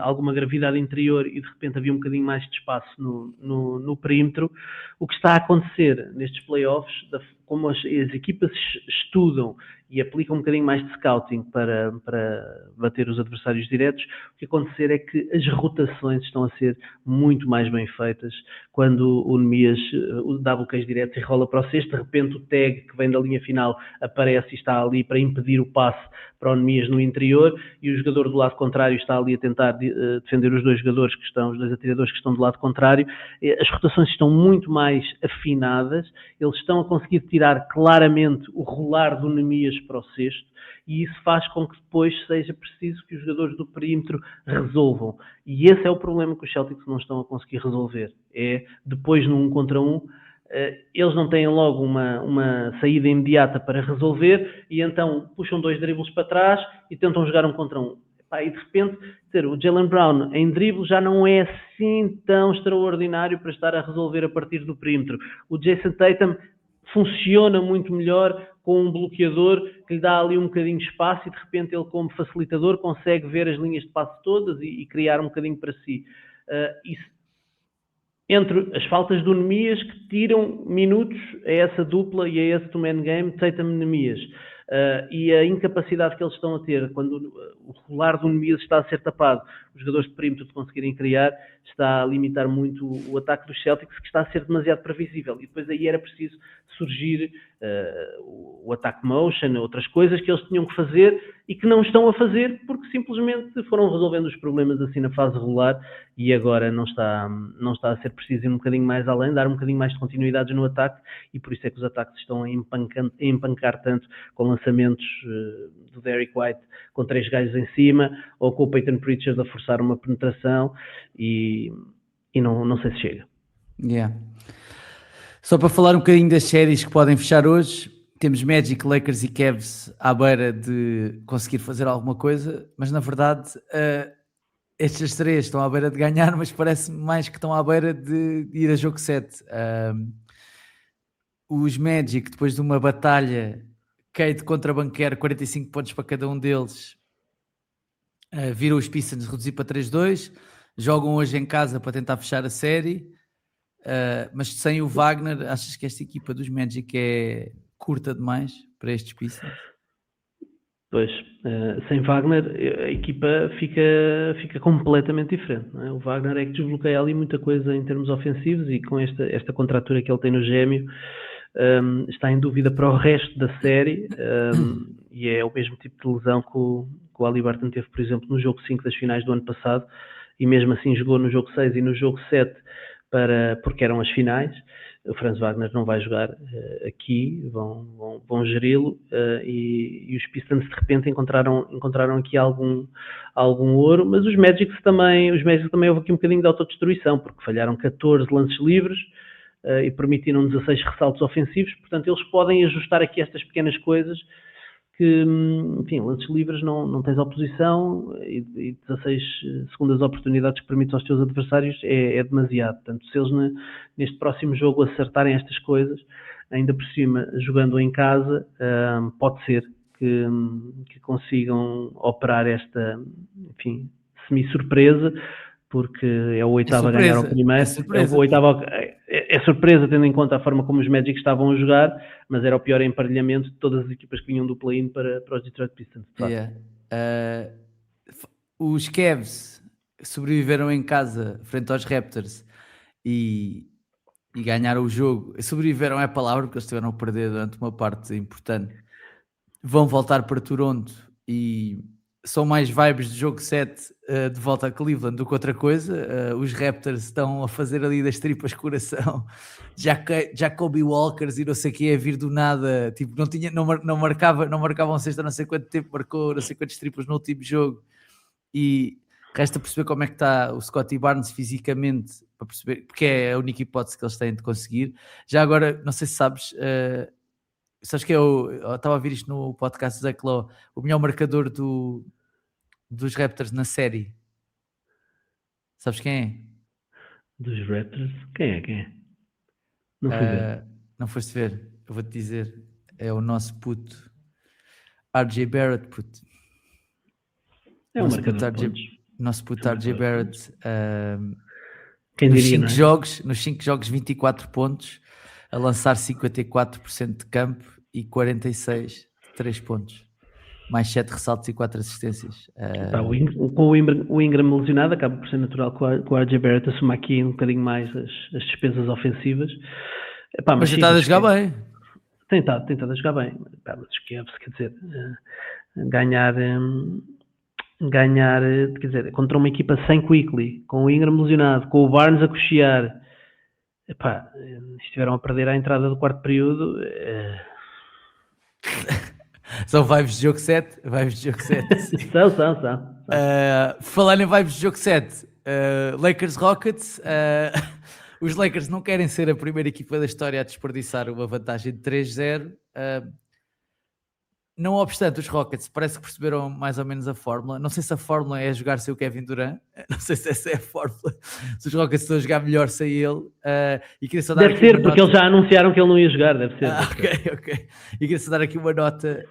alguma gravidade interior e de repente havia um bocadinho mais de espaço no perímetro. O que está a acontecer nestes playoffs, como as equipas estudam e aplicam um bocadinho mais de scouting para bater os adversários diretos, o que acontecer é que as rotações estão a ser muito mais bem feitas. Quando o Nemias dá bloqueios diretos e rola para o cesto, de repente o tag que vem da linha final aparece e está ali para impedir o passe para o Nemias no interior, e o jogador do lado contrário está ali a tentar defender os dois jogadores os dois atiradores que estão do lado contrário. As rotações estão muito mais afinadas, eles estão a conseguir tirar claramente o rolar do Nemias para o cesto, e isso faz com que depois seja preciso que os jogadores do perímetro resolvam. E esse é o problema que os Celtics não estão a conseguir resolver. É depois no 1 contra 1, eles não têm logo uma saída imediata para resolver e então puxam 2 dribles para trás e tentam jogar 1 contra 1. E de repente, o Jaylen Brown em drible já não é assim tão extraordinário para estar a resolver a partir do perímetro. O Jason Tatum funciona muito melhor com um bloqueador que lhe dá ali um bocadinho de espaço e de repente ele, como facilitador, consegue ver as linhas de passe todas e criar um bocadinho para si. Entre as faltas do Nemias que tiram minutos a essa dupla e a esse two-man game, Tatum-Nemias, e a incapacidade que eles estão a ter quando o rolar do Nemias está a ser tapado, os jogadores de perímetro de conseguirem criar, está a limitar muito o ataque dos Celtics, que está a ser demasiado previsível. E depois aí era preciso surgir o ataque motion, outras coisas que eles tinham que fazer e que não estão a fazer porque simplesmente foram resolvendo os problemas assim na fase regular e agora não está a ser preciso ir um bocadinho mais além, dar um bocadinho mais de continuidade no ataque, e por isso é que os ataques estão a empancar tanto com lançamentos do Derrick White com 3 gajos em cima, ou com o Peyton Pritchard a forçar uma penetração e não sei se chega. Yeah. Só para falar um bocadinho das séries que podem fechar hoje, temos Magic, Lakers e Cavs à beira de conseguir fazer alguma coisa, mas na verdade estes 3 estão à beira de ganhar, mas parece mais que estão à beira de ir a jogo 7. Os Magic, depois de uma batalha Cade contra Banquer, 45 pontos para cada um deles. Viram os Pistons reduzir para 3-2. Jogam hoje em casa para tentar fechar a série. Mas sem o Wagner, achas que esta equipa dos Magic é curta demais para estes Pistons? Pois, sem Wagner a equipa fica completamente diferente, não é? O Wagner é que desbloqueia ali muita coisa em termos ofensivos e com esta contratura que ele tem no gêmeo, está em dúvida para o resto da série, e é o mesmo tipo de lesão que o Haliburton teve, por exemplo, no jogo 5 das finais do ano passado, e mesmo assim jogou no jogo 6 e no jogo 7 porque eram as finais. O Franz Wagner não vai jogar aqui, vão geri-lo, e os Pistons de repente encontraram aqui algum ouro, mas os Magic também houve aqui um bocadinho de autodestruição, porque falharam 14 lances livres e permitiram 16 ressaltos ofensivos. Portanto, eles podem ajustar aqui estas pequenas coisas que, enfim, lances livres não tens oposição e 16 segundas oportunidades que permitem aos teus adversários é demasiado. Portanto, se eles neste próximo jogo acertarem estas coisas, ainda por cima, jogando em casa, pode ser que consigam operar esta, enfim, semi-surpresa, porque é o oitavo a ganhar ao primeiro. É surpresa, tendo em conta a forma como os Magic estavam a jogar, mas era o pior emparelhamento de todas as equipas que vinham do play-in para os Detroit Pistons. Os Cavs sobreviveram em casa frente aos Raptors e ganharam o jogo. Sobreviveram é a palavra, porque eles estiveram a perder durante uma parte importante. Vão voltar para Toronto e são mais vibes de jogo 7 de volta a Cleveland do que outra coisa. Os Raptors estão a fazer ali das tripas coração. Jacoby Walkers e não sei o que, a vir do nada, tipo, não marcavam sexta, não sei quanto tempo marcou, não sei quantos triplos no último jogo. E resta perceber como é que está o Scottie Barnes fisicamente, para perceber, porque é a única hipótese que eles têm de conseguir. Já agora, não sei se sabes que eu estava a ouvir isto no podcast do Zach Lowe, o melhor marcador dos Raptors na série. Sabes quem é? Dos Raptors? Quem é? Não fui ver. Não foste ver? Eu vou-te dizer. É o nosso puto RJ Barrett, puto. É um marcador de pontos. Nosso puto RJ Barrett. Quem diria, não é? Nos 5 jogos, 24 pontos, a lançar 54% de campo e 46% de 3 pontos. Mais 7 ressaltos e 4 assistências. Com o Ingram lesionado, acaba por ser natural que o RJ Barrett assuma aqui um bocadinho mais as despesas ofensivas. Mas tem estado a jogar bem. Tem estado a jogar bem. Mas os Cavs, quer dizer, ganhar, quer dizer, contra uma equipa sem Quickley, com o Ingram lesionado, com o Barnes a coxear, estiveram a perder à entrada do quarto período. São vibes de jogo 7. São. Falando em vibes de jogo 7, Lakers Rockets. Os Lakers não querem ser a primeira equipa da história a desperdiçar uma vantagem de 3-0. Não obstante, os Rockets parece que perceberam mais ou menos a fórmula. Não sei se a fórmula é jogar sem o Kevin Durant. Não sei se essa é a fórmula. Se os Rockets estão a jogar melhor sem ele. E queria só dar deve ser, porque eles já anunciaram que ele não ia jogar. Deve ser. Ok. E queria só dar aqui uma nota.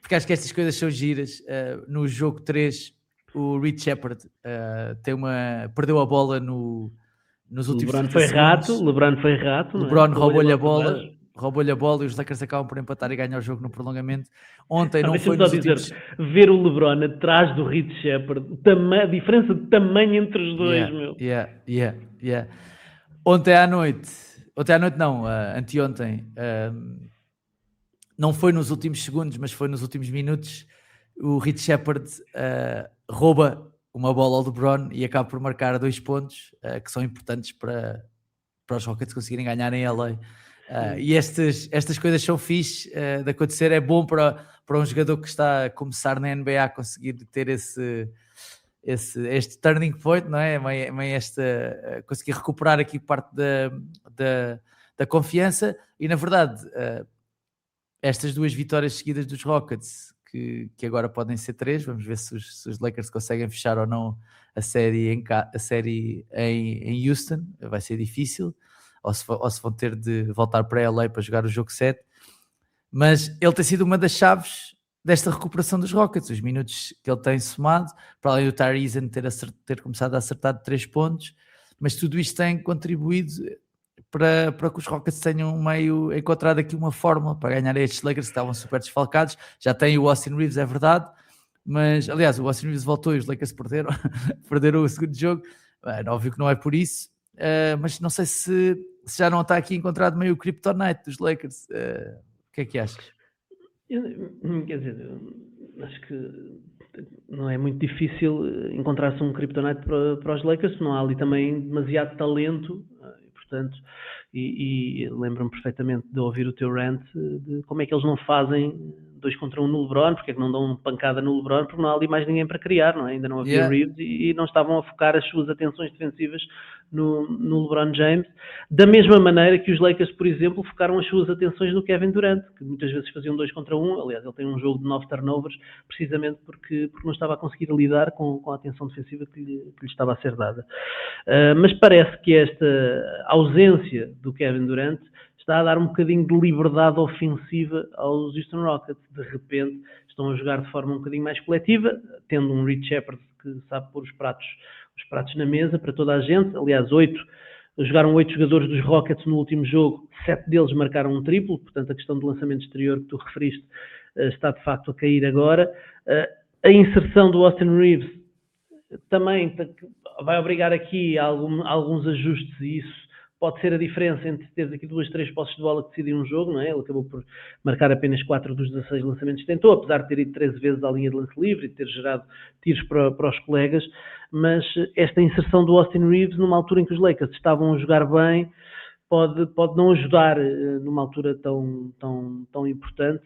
Porque acho que estas coisas são giras. No jogo 3, o Reed Shepard perdeu a bola nos últimos LeBron foi rato. LeBron roubou-lhe a bola e os Lakers acabam por empatar e ganhar o jogo no prolongamento. Ontem não foi nos últimos... Ver o LeBron atrás do Reed Shepard, a diferença de tamanho entre os dois, meu. Yeah. Anteontem, não foi nos últimos segundos, mas foi nos últimos minutos, o Reed Shepard rouba uma bola ao LeBron e acaba por marcar 2 pontos que são importantes para os Rockets conseguirem ganhar em LA. E estas coisas são fixe de acontecer. É bom para um jogador que está a começar na NBA conseguir ter este turning point, não é? Conseguir recuperar aqui parte da confiança. E na verdade, estas 2 vitórias seguidas dos Rockets, que agora podem ser 3, vamos ver se os Lakers conseguem fechar ou não a série em Houston. Vai ser difícil, ou se vão ter de voltar para LA para jogar o jogo 7, Mas ele tem sido uma das chaves desta recuperação dos Rockets, os minutos que ele tem somado, para além do Tyrese ter começado a acertar de 3 pontos, mas tudo isto tem contribuído para que os Rockets tenham meio encontrado aqui uma fórmula para ganhar estes Lakers que estavam super desfalcados. Já tem o Austin Reeves, é verdade, mas aliás o Austin Reeves voltou e os Lakers perderam o segundo jogo. Óbvio que não é por isso, mas não sei se já não está aqui encontrado meio o Kryptonite dos Lakers. O que é que achas? Quer dizer, acho que não é muito difícil encontrar-se um Kryptonite para os Lakers, não há ali também demasiado talento, e, portanto, e lembro-me perfeitamente de ouvir o teu rant de como é que eles não fazem 2 contra 1 no LeBron, porque é que não dão pancada no LeBron, porque não há ali mais ninguém para criar, não é? Ainda não havia Reeves e não estavam a focar as suas atenções defensivas no LeBron James, da mesma maneira que os Lakers, por exemplo, focaram as suas atenções no Kevin Durant, que muitas vezes faziam 2 contra 1, aliás, ele tem um jogo de 9 turnovers, precisamente porque não estava a conseguir lidar com a atenção defensiva que lhe estava a ser dada. Mas parece que esta ausência do Kevin Durant está a dar um bocadinho de liberdade ofensiva aos Houston Rockets. De repente estão a jogar de forma um bocadinho mais coletiva, tendo um Reed Sheppard que sabe pôr os pratos na mesa para toda a gente. Aliás, jogaram 8 jogadores dos Rockets no último jogo, 7 deles marcaram um triplo, portanto a questão do lançamento exterior que tu referiste está de facto a cair agora. A inserção do Austin Reeves também vai obrigar aqui alguns ajustes, e isso pode ser a diferença entre teres aqui 2, 3 posses de bola que decidem um jogo, não é? Ele acabou por marcar apenas 4 dos 16 lançamentos que tentou, apesar de ter ido 13 vezes à linha de lance livre e ter gerado tiros para os colegas, mas esta inserção do Austin Reeves numa altura em que os Lakers estavam a jogar bem pode não ajudar numa altura tão importante,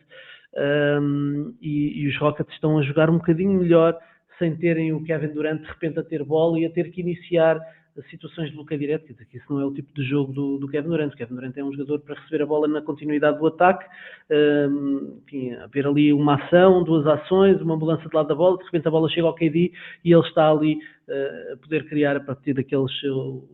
e os Rockets estão a jogar um bocadinho melhor sem terem o Kevin Durant de repente a ter bola e a ter que iniciar situações de bloqueio direto, quer dizer, que isso não é o tipo de jogo do Kevin Durant. O Kevin Durant é um jogador para receber a bola na continuidade do ataque, enfim, haver ali uma ação, 2 ações, uma mudança de lado da bola, de repente a bola chega ao KD e ele está ali a poder criar a partir daqueles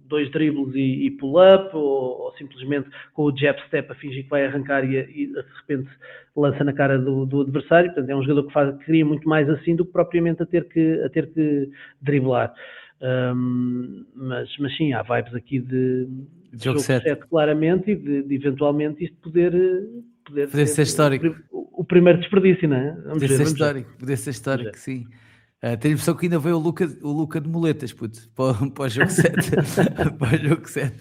2 dribles e pull-up, ou simplesmente com o jab step a fingir que vai arrancar e de repente lança na cara do adversário. Portanto, é um jogador que cria muito mais assim do que propriamente a ter que driblar. Mas sim, há vibes aqui de jogo 7 claramente, e de eventualmente isto poder ser histórico. O primeiro desperdício, não é? Poder ser histórico, sim. Tenho a impressão que ainda veio o Luca de muletas, puto, para o jogo 7. Para o jogo 7.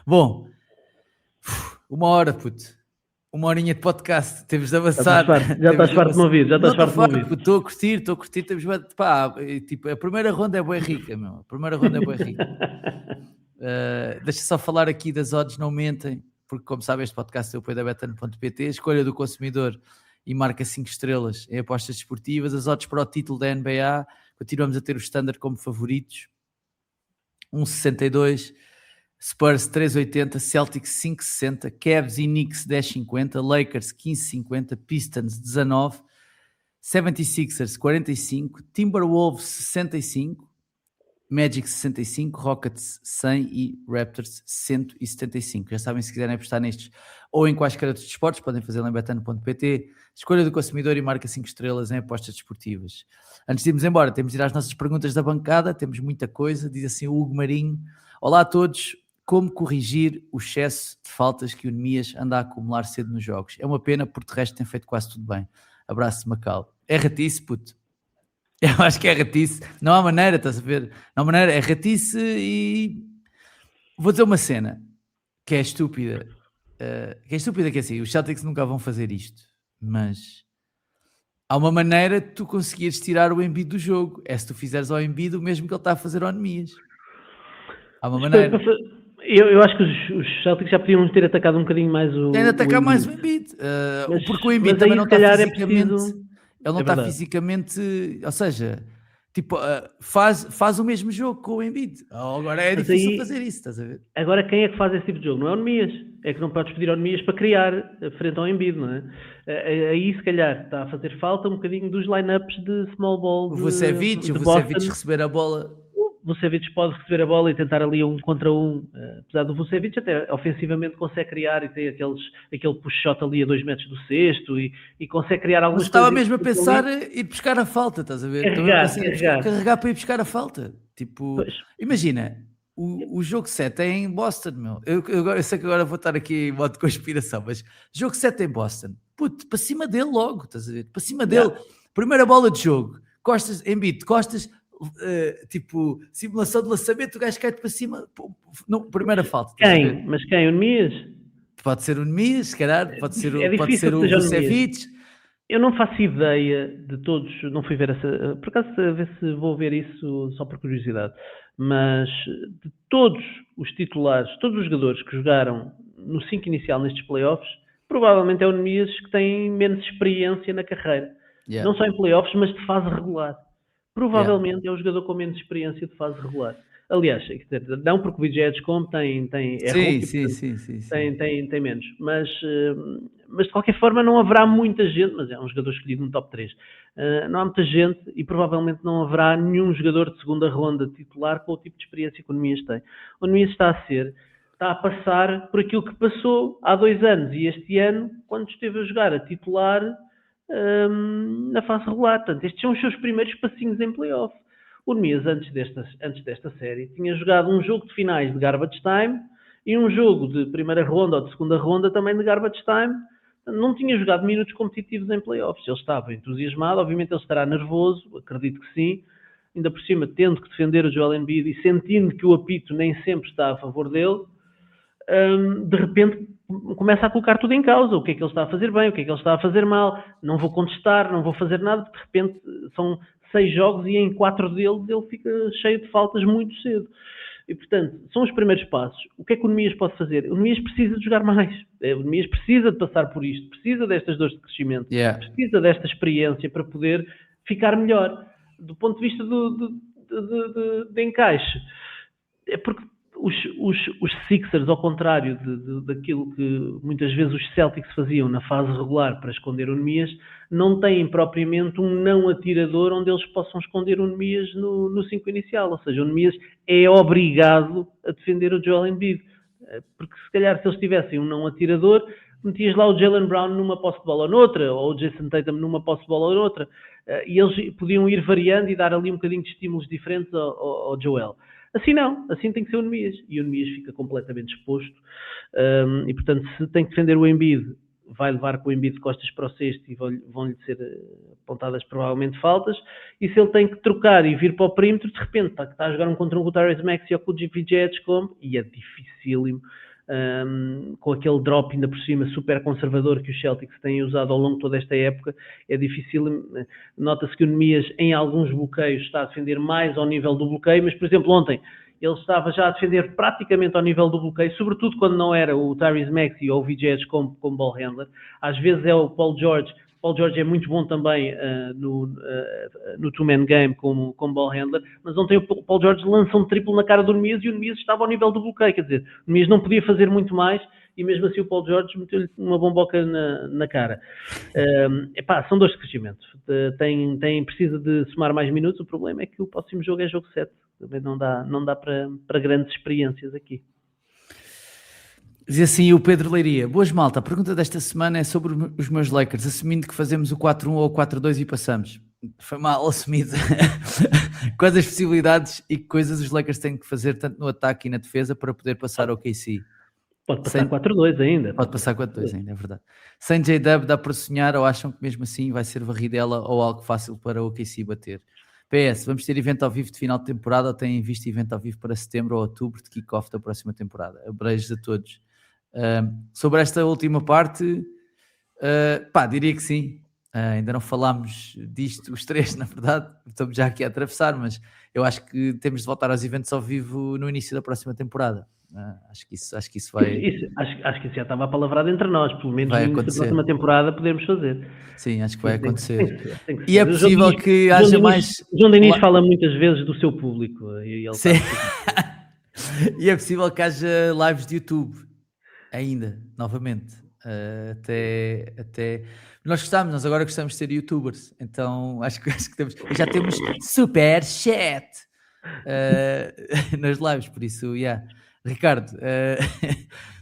Bom, 1 hora, puto. 1 horinha de podcast, temos de avançar. Já estás farto de me ouvir, Estou a curtir, temos tipo, a primeira ronda é bué rica, meu. A primeira ronda é bué rica. Deixa só falar aqui das odds, não mentem, porque como sabem este podcast é o apoio da Betano.pt, escolha do consumidor e marca 5 estrelas em apostas desportivas. As odds para o título da NBA, continuamos a ter o Standard como favoritos, 1,62, Spurs 3,80, Celtics 5,60, Cavs e Knicks 10,50, Lakers 15,50, Pistons 19, 76ers 45, Timberwolves 65, Magic 65, Rockets 100 e Raptors 175. Já sabem, se quiserem apostar nestes ou em quaisquer outros esportes, podem fazê-lo em betano.pt. Escolha do consumidor e marca 5 estrelas em apostas desportivas. Antes de irmos embora, temos de ir às nossas perguntas da bancada, temos muita coisa. Diz assim o Hugo Marinho: olá a todos, como corrigir o excesso de faltas que o Nemias anda a acumular cedo nos jogos? É uma pena, porque de resto tem feito quase tudo bem. Abraço, Macau. É ratice, puto. Eu acho que é ratice. Não há maneira, estás a ver? Não há maneira, é ratice. E vou dizer uma cena que é estúpida. Que é assim, os Celtics nunca vão fazer isto, mas há uma maneira de tu conseguires tirar o Embiid do jogo. É se tu fizeres ao Embiid o mesmo que ele está a fazer ao Nemias. Há uma maneira. Eu acho que os Celtics já podiam ter atacado um bocadinho mais o Tem de atacar mais o Embiid. Porque o Embiid também não está fisicamente... Ele não está fisicamente... Ou seja, tipo, faz o mesmo jogo com o Embiid. Agora é difícil fazer isso, estás a ver? Agora quem é que faz esse tipo de jogo? Não é o Nemias. É que não podes pedir ao Nemias para criar frente ao Embiid, não é? Aí se calhar está a fazer falta um bocadinho dos lineups de small ball. O Vucevic receber a bola... Vucevic pode receber a bola e tentar ali 1 contra 1, apesar do Vucevic até ofensivamente consegue criar e tem aquele push shot ali a 2 metros do cesto e consegue criar Mas algumas estava coisas mesmo a pensar ir buscar a falta, estás a ver? Estava a pensar em carregar para ir buscar a falta. Tipo, Pois. imagina, o jogo 7 é em Boston, meu. Eu sei que agora vou estar aqui em modo de conspiração, mas jogo 7 é em Boston. Puto, para cima dele logo, estás a ver? Para cima dele. Primeira bola de jogo. Costas, Embiid, costas, tipo, simulação de lançamento, o gajo cai-te para cima. Não, primeira falta. Quem? Mas quem? O Nemias? Pode ser o Nemias, se calhar, pode ser o seja Vucevic. Eu não faço ideia de todos, não fui ver essa, por acaso a ver se vou ver isso só por curiosidade, mas de todos os titulares, todos os jogadores que jogaram no 5 inicial nestes playoffs, provavelmente é o Nemias que tem menos experiência na carreira. Yeah. Não só em playoffs, mas de fase regular. Provavelmente é o jogador com menos experiência de fase regular. Aliás, não porque o VJ Edgecombe é rookie, tem menos. Mas de qualquer forma não haverá muita gente, mas é um jogador escolhido no top 3. Não há muita gente e provavelmente não haverá nenhum jogador de segunda ronda titular com o tipo de experiência que o Nemias tem. O Nemias está a passar por aquilo que passou há 2 anos e este ano, quando esteve a jogar a titular na fase regular. Portanto, estes são os seus primeiros passinhos em playoff. O Nemias, antes desta série, tinha jogado um jogo de finais de garbage time e um jogo de primeira ronda ou de segunda ronda também de garbage time. Não tinha jogado minutos competitivos em playoffs. Ele estava entusiasmado, obviamente ele estará nervoso, acredito que sim. Ainda por cima, tendo que defender o Joel Embiid e sentindo que o apito nem sempre está a favor dele, de repente começa a colocar tudo em causa, o que é que ele está a fazer bem, o que é que ele está a fazer mal, não vou contestar, não vou fazer nada, porque de repente são 6 jogos e em 4 deles ele fica cheio de faltas muito cedo. E portanto, são os primeiros passos. O que é que o Nemias pode fazer? O Nemias precisa de jogar mais, o Nemias precisa de passar por isto, precisa destas dores de crescimento, precisa desta experiência para poder ficar melhor. Do ponto de vista de encaixe, é porque os Sixers, ao contrário daquilo que muitas vezes os Celtics faziam na fase regular para esconder o Nemias, não têm propriamente um não atirador onde eles possam esconder o Nemias no 5 inicial. Ou seja, o Nemias é obrigado a defender o Joel Embiid. Porque se calhar se eles tivessem um não atirador, metias lá o Jaylen Brown numa posse de bola ou noutra, ou o Jason Tatum numa posse de bola ou noutra, e eles podiam ir variando e dar ali um bocadinho de estímulos diferentes ao Joel. Assim não, assim tem que ser o Nemias, e o Nemias fica completamente exposto, e portanto se tem que defender o Embiid, vai levar com o Embiid de costas para o cesto e vão-lhe ser apontadas provavelmente faltas, e se ele tem que trocar e vir para o perímetro, de repente está a jogar um contra um com o Tyrese Maxey ou com o VJ Edgecombe, e é dificílimo, com aquele drop ainda por cima super conservador que os Celtics têm usado ao longo de toda esta época, é difícil. Nota-se que o Nemias em alguns bloqueios está a defender mais ao nível do bloqueio, mas por exemplo ontem ele estava já a defender praticamente ao nível do bloqueio, sobretudo quando não era o Tyrese Maxey ou o VJ Edgecombe como ball handler. Às vezes é o Paul George. Paul George é muito bom também no two-man game como ball handler, mas ontem o Paul George lança um triplo na cara do Nemias e o Nemias estava ao nível do bloqueio, quer dizer, o Nemias não podia fazer muito mais e mesmo assim o Paul George meteu-lhe uma bomboca na cara. São 2 de crescimento. Precisa de somar mais minutos, o problema é que o próximo jogo é jogo 7. Também não dá para grandes experiências aqui. Diz assim o Pedro Leiria: boas malta, a pergunta desta semana é sobre os meus Lakers, assumindo que fazemos o 4-1 ou o 4-2 e passamos. Foi mal assumido. Quais as possibilidades e que coisas os Lakers têm que fazer tanto no ataque e na defesa para poder passar ao KC? Pode passar 4-2 ainda. Pode passar 4-2 ainda, é verdade. Sem J-Dub dá para sonhar ou acham que mesmo assim vai ser varridela ou algo fácil para o KC bater? PS, vamos ter evento ao vivo de final de temporada ou têm visto evento ao vivo para setembro ou outubro de kick-off da próxima temporada? Abreijos a todos. Sobre esta última parte, diria que sim. Ainda não falámos disto, os 3, na verdade, estamos já aqui a atravessar, mas eu acho que temos de voltar aos eventos ao vivo no início da próxima temporada. Acho que isso vai... Acho que isso já estava apalavrado entre nós, pelo menos vai no início da próxima temporada podemos fazer. Sim, acho que vai acontecer. Tem que e é possível que haja mais... João Diniz fala muitas vezes do seu público. E ele sim. E é possível que haja lives de YouTube ainda, novamente. Até nós agora gostamos de ser youtubers, então acho que temos, já temos super chat. nas lives, por isso, yeah. Ricardo,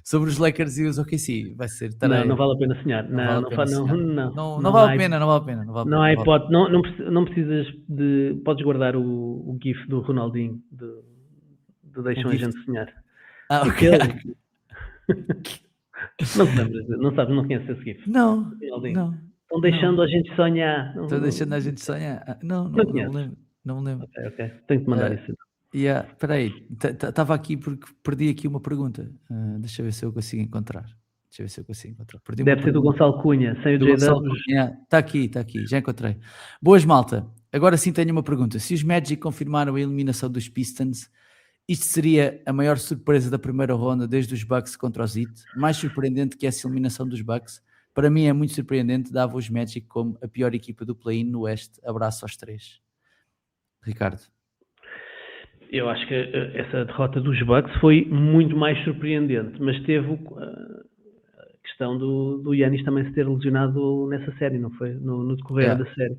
sobre os Lakers e os OKC, vai ser Não, não tareia. vale a pena sonhar. Não vale Não, a não, pena não, sonhar. não, Não, não não vale a há, pena, não vale a pena, não vale a não pena, há não vale a hipótese. Não, não precisas de. Podes guardar o GIF do Ronaldinho, do pena. O Deixam a gift. Gente Sonhar. Ah, ok. Aquele. Não te lembras, não sabes, não conheces esse GIF. Não, Ronaldinho. não, Estão não. deixando a gente sonhar. Não, Estou deixando não, a gente sonhar. Não, não não me conheces. lembro. Não me lembro. Ok, ok. Tenho que te mandar Ah, isso. yeah, espera aí, estava aqui porque perdi aqui uma pergunta. Deixa eu ver se eu consigo encontrar. Deixa eu ver se eu consigo encontrar. Perdi uma Deve ser do pergunta Gonçalo Cunha, sem o do Gonçalo JW. Cunha. Está aqui, já encontrei. Boas, malta. Agora sim tenho uma pergunta. Se os Magic confirmaram a eliminação dos Pistons, isto seria a maior surpresa da primeira ronda desde os Bucks contra os Heat? Mais surpreendente que essa eliminação dos Bucks? Para mim é muito surpreendente, dava os Magic como a pior equipa do play-in no Oeste. Abraço aos três. Ricardo. Eu acho que essa derrota dos Bucks foi muito mais surpreendente, mas teve a questão do Giannis também se ter lesionado nessa série, não foi? No decorrer Yeah. da série.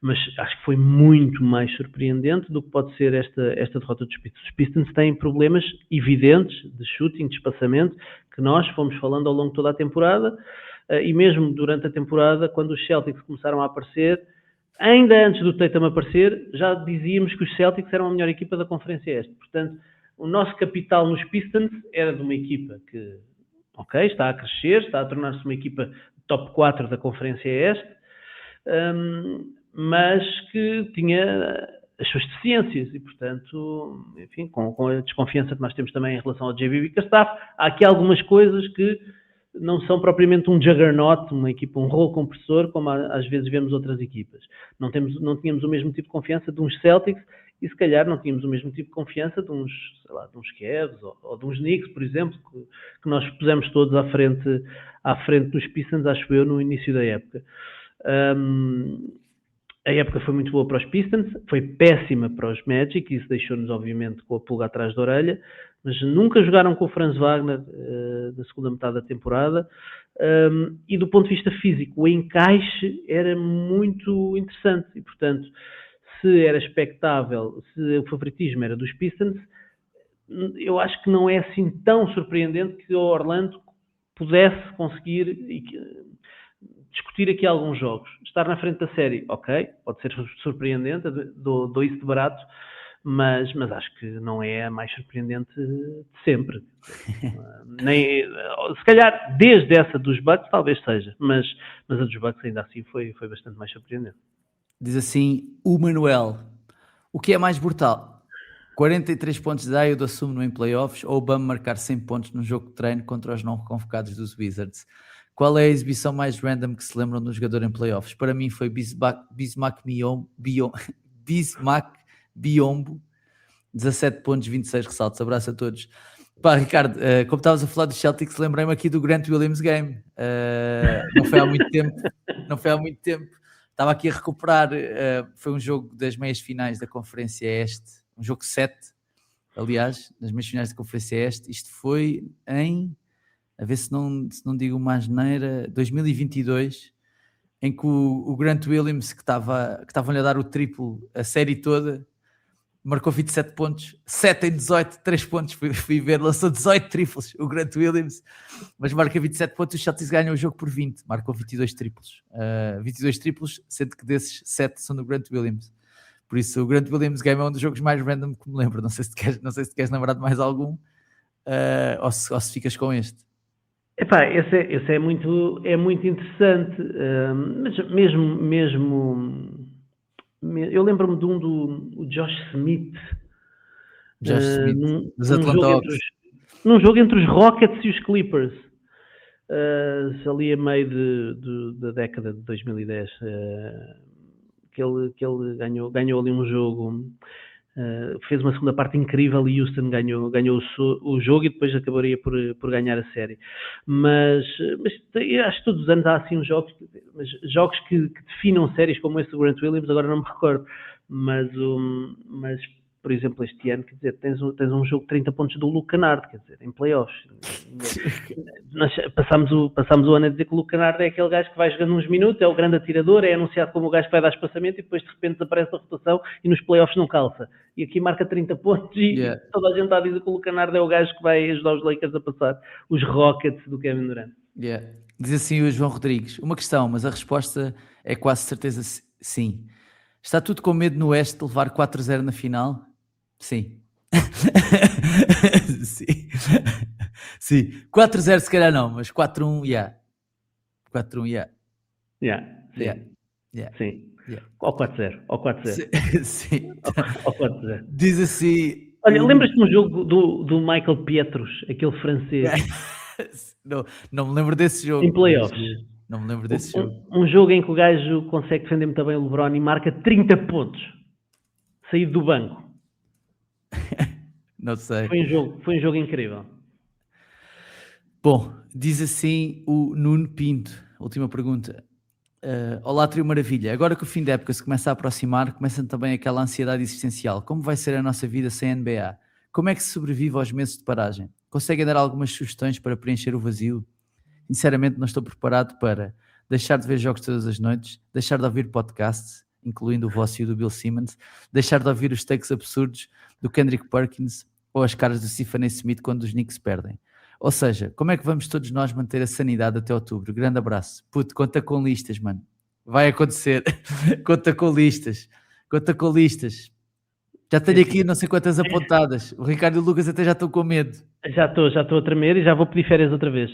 Mas acho que foi muito mais surpreendente do que pode ser esta derrota dos Pistons. Os Pistons têm problemas evidentes de shooting, de espaçamento, que nós fomos falando ao longo de toda a temporada, e mesmo durante a temporada, quando os Celtics começaram a aparecer, ainda antes do Tatum aparecer, já dizíamos que os Celtics eram a melhor equipa da Conferência Este. Portanto, o nosso capital nos Pistons era de uma equipa que, ok, está a crescer, está a tornar-se uma equipa top 4 da Conferência Este, mas que tinha as suas deficiências e, portanto, enfim, com a desconfiança que nós temos também em relação ao JB Bickerstaff, há aqui algumas coisas que não são propriamente um juggernaut, uma equipa, um rolo compressor, como às vezes vemos outras equipas. Não tínhamos o mesmo tipo de confiança de uns Celtics e, se calhar, não tínhamos o mesmo tipo de confiança de uns, sei lá, de uns Cavs ou de uns Knicks, por exemplo, que nós pusemos todos à frente dos Pistons, acho eu, no início da época. A época foi muito boa para os Pistons, foi péssima para os Magic, e isso deixou-nos, obviamente, com a pulga atrás da orelha, mas nunca jogaram com o Franz Wagner na segunda metade da temporada, e do ponto de vista físico, o encaixe era muito interessante, e, portanto, se era expectável, se o favoritismo era dos Pistons, eu acho que não é assim tão surpreendente que o Orlando pudesse conseguir discutir aqui alguns jogos. Estar na frente da série, ok, pode ser surpreendente, dou isso de barato, mas acho que não é a mais surpreendente de sempre. Se calhar, desde essa dos Bucks, talvez seja, mas a dos Bucks ainda assim foi bastante mais surpreendente. Diz assim o Manuel: o que é mais brutal? 43 pontos de Ayo assume em playoffs ou o Bam marcar 100 pontos num jogo de treino contra os não convocados dos Wizards? Qual é a exibição mais random que se lembram do jogador em playoffs? Para mim foi Bismack Biombo, 17 pontos, 26 ressaltos. Abraço a todos. Pá, Ricardo, como estavas a falar dos Celtics, lembrei-me aqui do Grant Williams Game. Não foi há muito tempo. Estava aqui a recuperar. Foi um jogo das meias finais da Conferência Este. Um jogo 7, aliás, das meias finais da Conferência Este. Isto foi em... a ver se não digo uma asneira, 2022, em que o Grant Williams, que estavam-lhe a dar o triplo a série toda, marcou 27 pontos, 7 em 18, 3 pontos, fui ver, lançou 18 triplos, o Grant Williams, mas marca 27 pontos, os Celtics ganham o jogo por 20, marcou 22 triplos, 22 triplos, sendo que desses 7 são do Grant Williams. Por isso, o Grant Williams Game é um dos jogos mais random que me lembro. Não sei se te queres lembrar de mais algum, ou se ficas com este. Epá, esse é muito interessante, mas mesmo eu lembro-me de um do Josh Smith, dos Atlanta Hawks. Num jogo entre os Rockets e os Clippers, ali a meio da década de 2010, que ele ganhou ali um jogo. Fez uma segunda parte incrível e Houston ganhou o jogo e depois acabaria por ganhar a série. Mas acho que todos os anos há assim uns jogos que definam séries como esse do Grant Williams, agora não me recordo. Mas por exemplo, este ano, quer dizer, tens um jogo de 30 pontos do Luke Kennard, quer dizer, em playoffs. Nós passámos o ano a dizer que o Luke Kennard é aquele gajo que vai jogando uns minutos, é o grande atirador, é anunciado como o gajo que vai dar espaçamento e depois de repente desaparece da rotação e nos playoffs não calça. E aqui marca 30 pontos e toda a gente está a dizer que o Luke Kennard é o gajo que vai ajudar os Lakers a passar os Rockets do Kevin Durant. Diz assim o João Rodrigues, uma questão, mas a resposta é quase certeza sim. Está tudo com medo no Oeste de levar 4-0 na final? Sim. Sim. Sim. 4-0 se calhar não, mas 4-1, 4-1, Sim. Ou 4-0. Sim. Ou 4-0. Diz assim... Olha, lembras-te de um jogo do Michael Pietrus, aquele francês? Não me lembro desse jogo. Em playoffs. Não me lembro desse jogo. Um jogo em que o gajo consegue defender muito bem o LeBron e marca 30 pontos. Saído do banco. Não sei. Foi um jogo incrível. Bom, diz assim o Nuno Pinto. Última pergunta. Olá, Trio Maravilha. Agora que o fim da época se começa a aproximar, começa também aquela ansiedade existencial. Como vai ser a nossa vida sem NBA? Como é que se sobrevive aos meses de paragem? Conseguem dar algumas sugestões para preencher o vazio? Sinceramente, não estou preparado para deixar de ver jogos todas as noites, deixar de ouvir podcasts, incluindo o vosso e o do Bill Simmons, deixar de ouvir os takes absurdos do Kendrick Perkins ou as caras do Stephen A. Smith quando os Knicks perdem. Ou seja, como é que vamos todos nós manter a sanidade até outubro? Grande abraço. Puto, conta com listas, mano. Vai acontecer. Conta com listas. Já tenho aqui não sei quantas apontadas. O Ricardo e o Lucas até já estão com medo. Já estou a tremer e já vou pedir férias outra vez.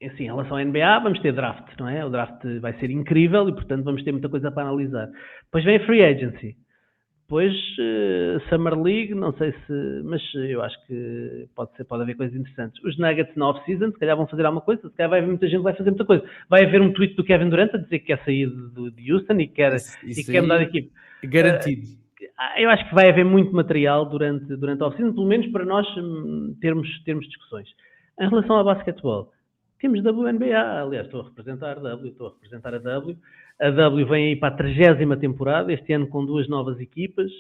Assim, em relação à NBA, vamos ter draft, não é? O draft vai ser incrível e, portanto, vamos ter muita coisa para analisar. Depois vem a Free Agency. Depois, Summer League, não sei se... Mas eu acho que pode haver coisas interessantes. Os Nuggets na off-season, se calhar vão fazer alguma coisa. Se calhar vai haver muita gente que vai fazer muita coisa. Vai haver um tweet do Kevin Durant a dizer que quer sair de Houston e quer mudar de equipe. Garantido. Eu acho que vai haver muito material durante a off-season, pelo menos para nós termos discussões. Em relação ao basquetebol, temos WNBA. Aliás, estou a representar a W. A W vem aí para a 30ª temporada, este ano com 2 novas equipas,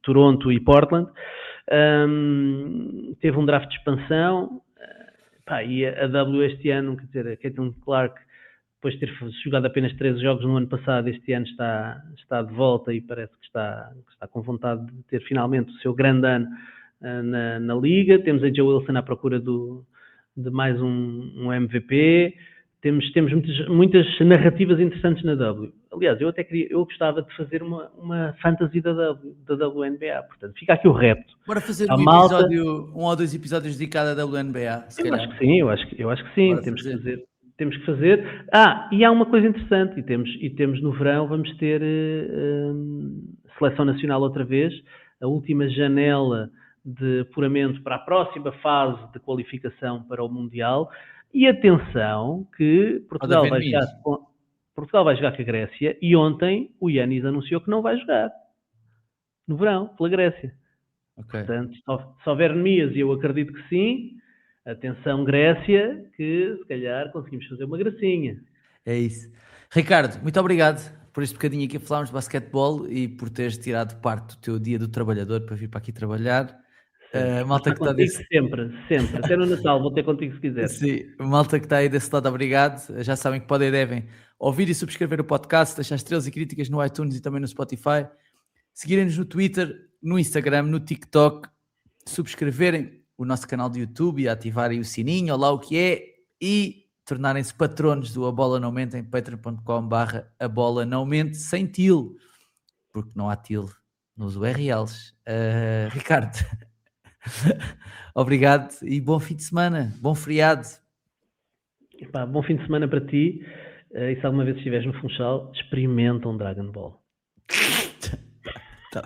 Toronto e Portland. Teve um draft de expansão, e a W este ano, quer dizer, a Caitlin Clark, depois de ter jogado apenas 13 jogos no ano passado, este ano está de volta e parece que está com vontade de ter finalmente o seu grande ano na Liga. Temos a Joe Wilson à procura de mais um MVP. Temos muitas narrativas interessantes na W. Aliás, eu gostava de fazer uma fantasy da WNBA. Portanto, fica aqui o repto. Bora fazer um ou 2 episódios dedicados à WNBA. Acho que sim, eu acho que sim. Temos que fazer. E há uma coisa interessante. E temos no verão, vamos ter seleção nacional outra vez. A última janela de apuramento para a próxima fase de qualificação para o Mundial. E atenção que Portugal vai jogar com a Grécia e ontem o Yanis anunciou que não vai jogar no verão, pela Grécia. Okay. Portanto, se houver anemias, e eu acredito que sim, atenção Grécia, que se calhar conseguimos fazer uma gracinha. É isso. Ricardo, muito obrigado por este bocadinho aqui a falarmos de basquetebol e por teres tirado parte do teu dia do trabalhador para vir para aqui trabalhar. Malta que está sempre. Até no Natal vou ter contigo se quiser. Sim, malta que está aí desse lado, obrigado. Já sabem que podem e devem ouvir e subscrever o podcast, deixar estrelas e críticas no iTunes e também no Spotify, seguirem-nos no Twitter, no Instagram, no TikTok, subscreverem o nosso canal do YouTube e ativarem o sininho, ou lá o que é, e tornarem-se patronos do A Bola Não Mente em patreon.com/A Bola Não Mente, sem til, porque não há til nos URLs. Ricardo, obrigado e bom fim de semana, bom feriado. Bom fim de semana para ti. E se alguma vez estiveres no Funchal, experimenta um Dragon Ball. Tá.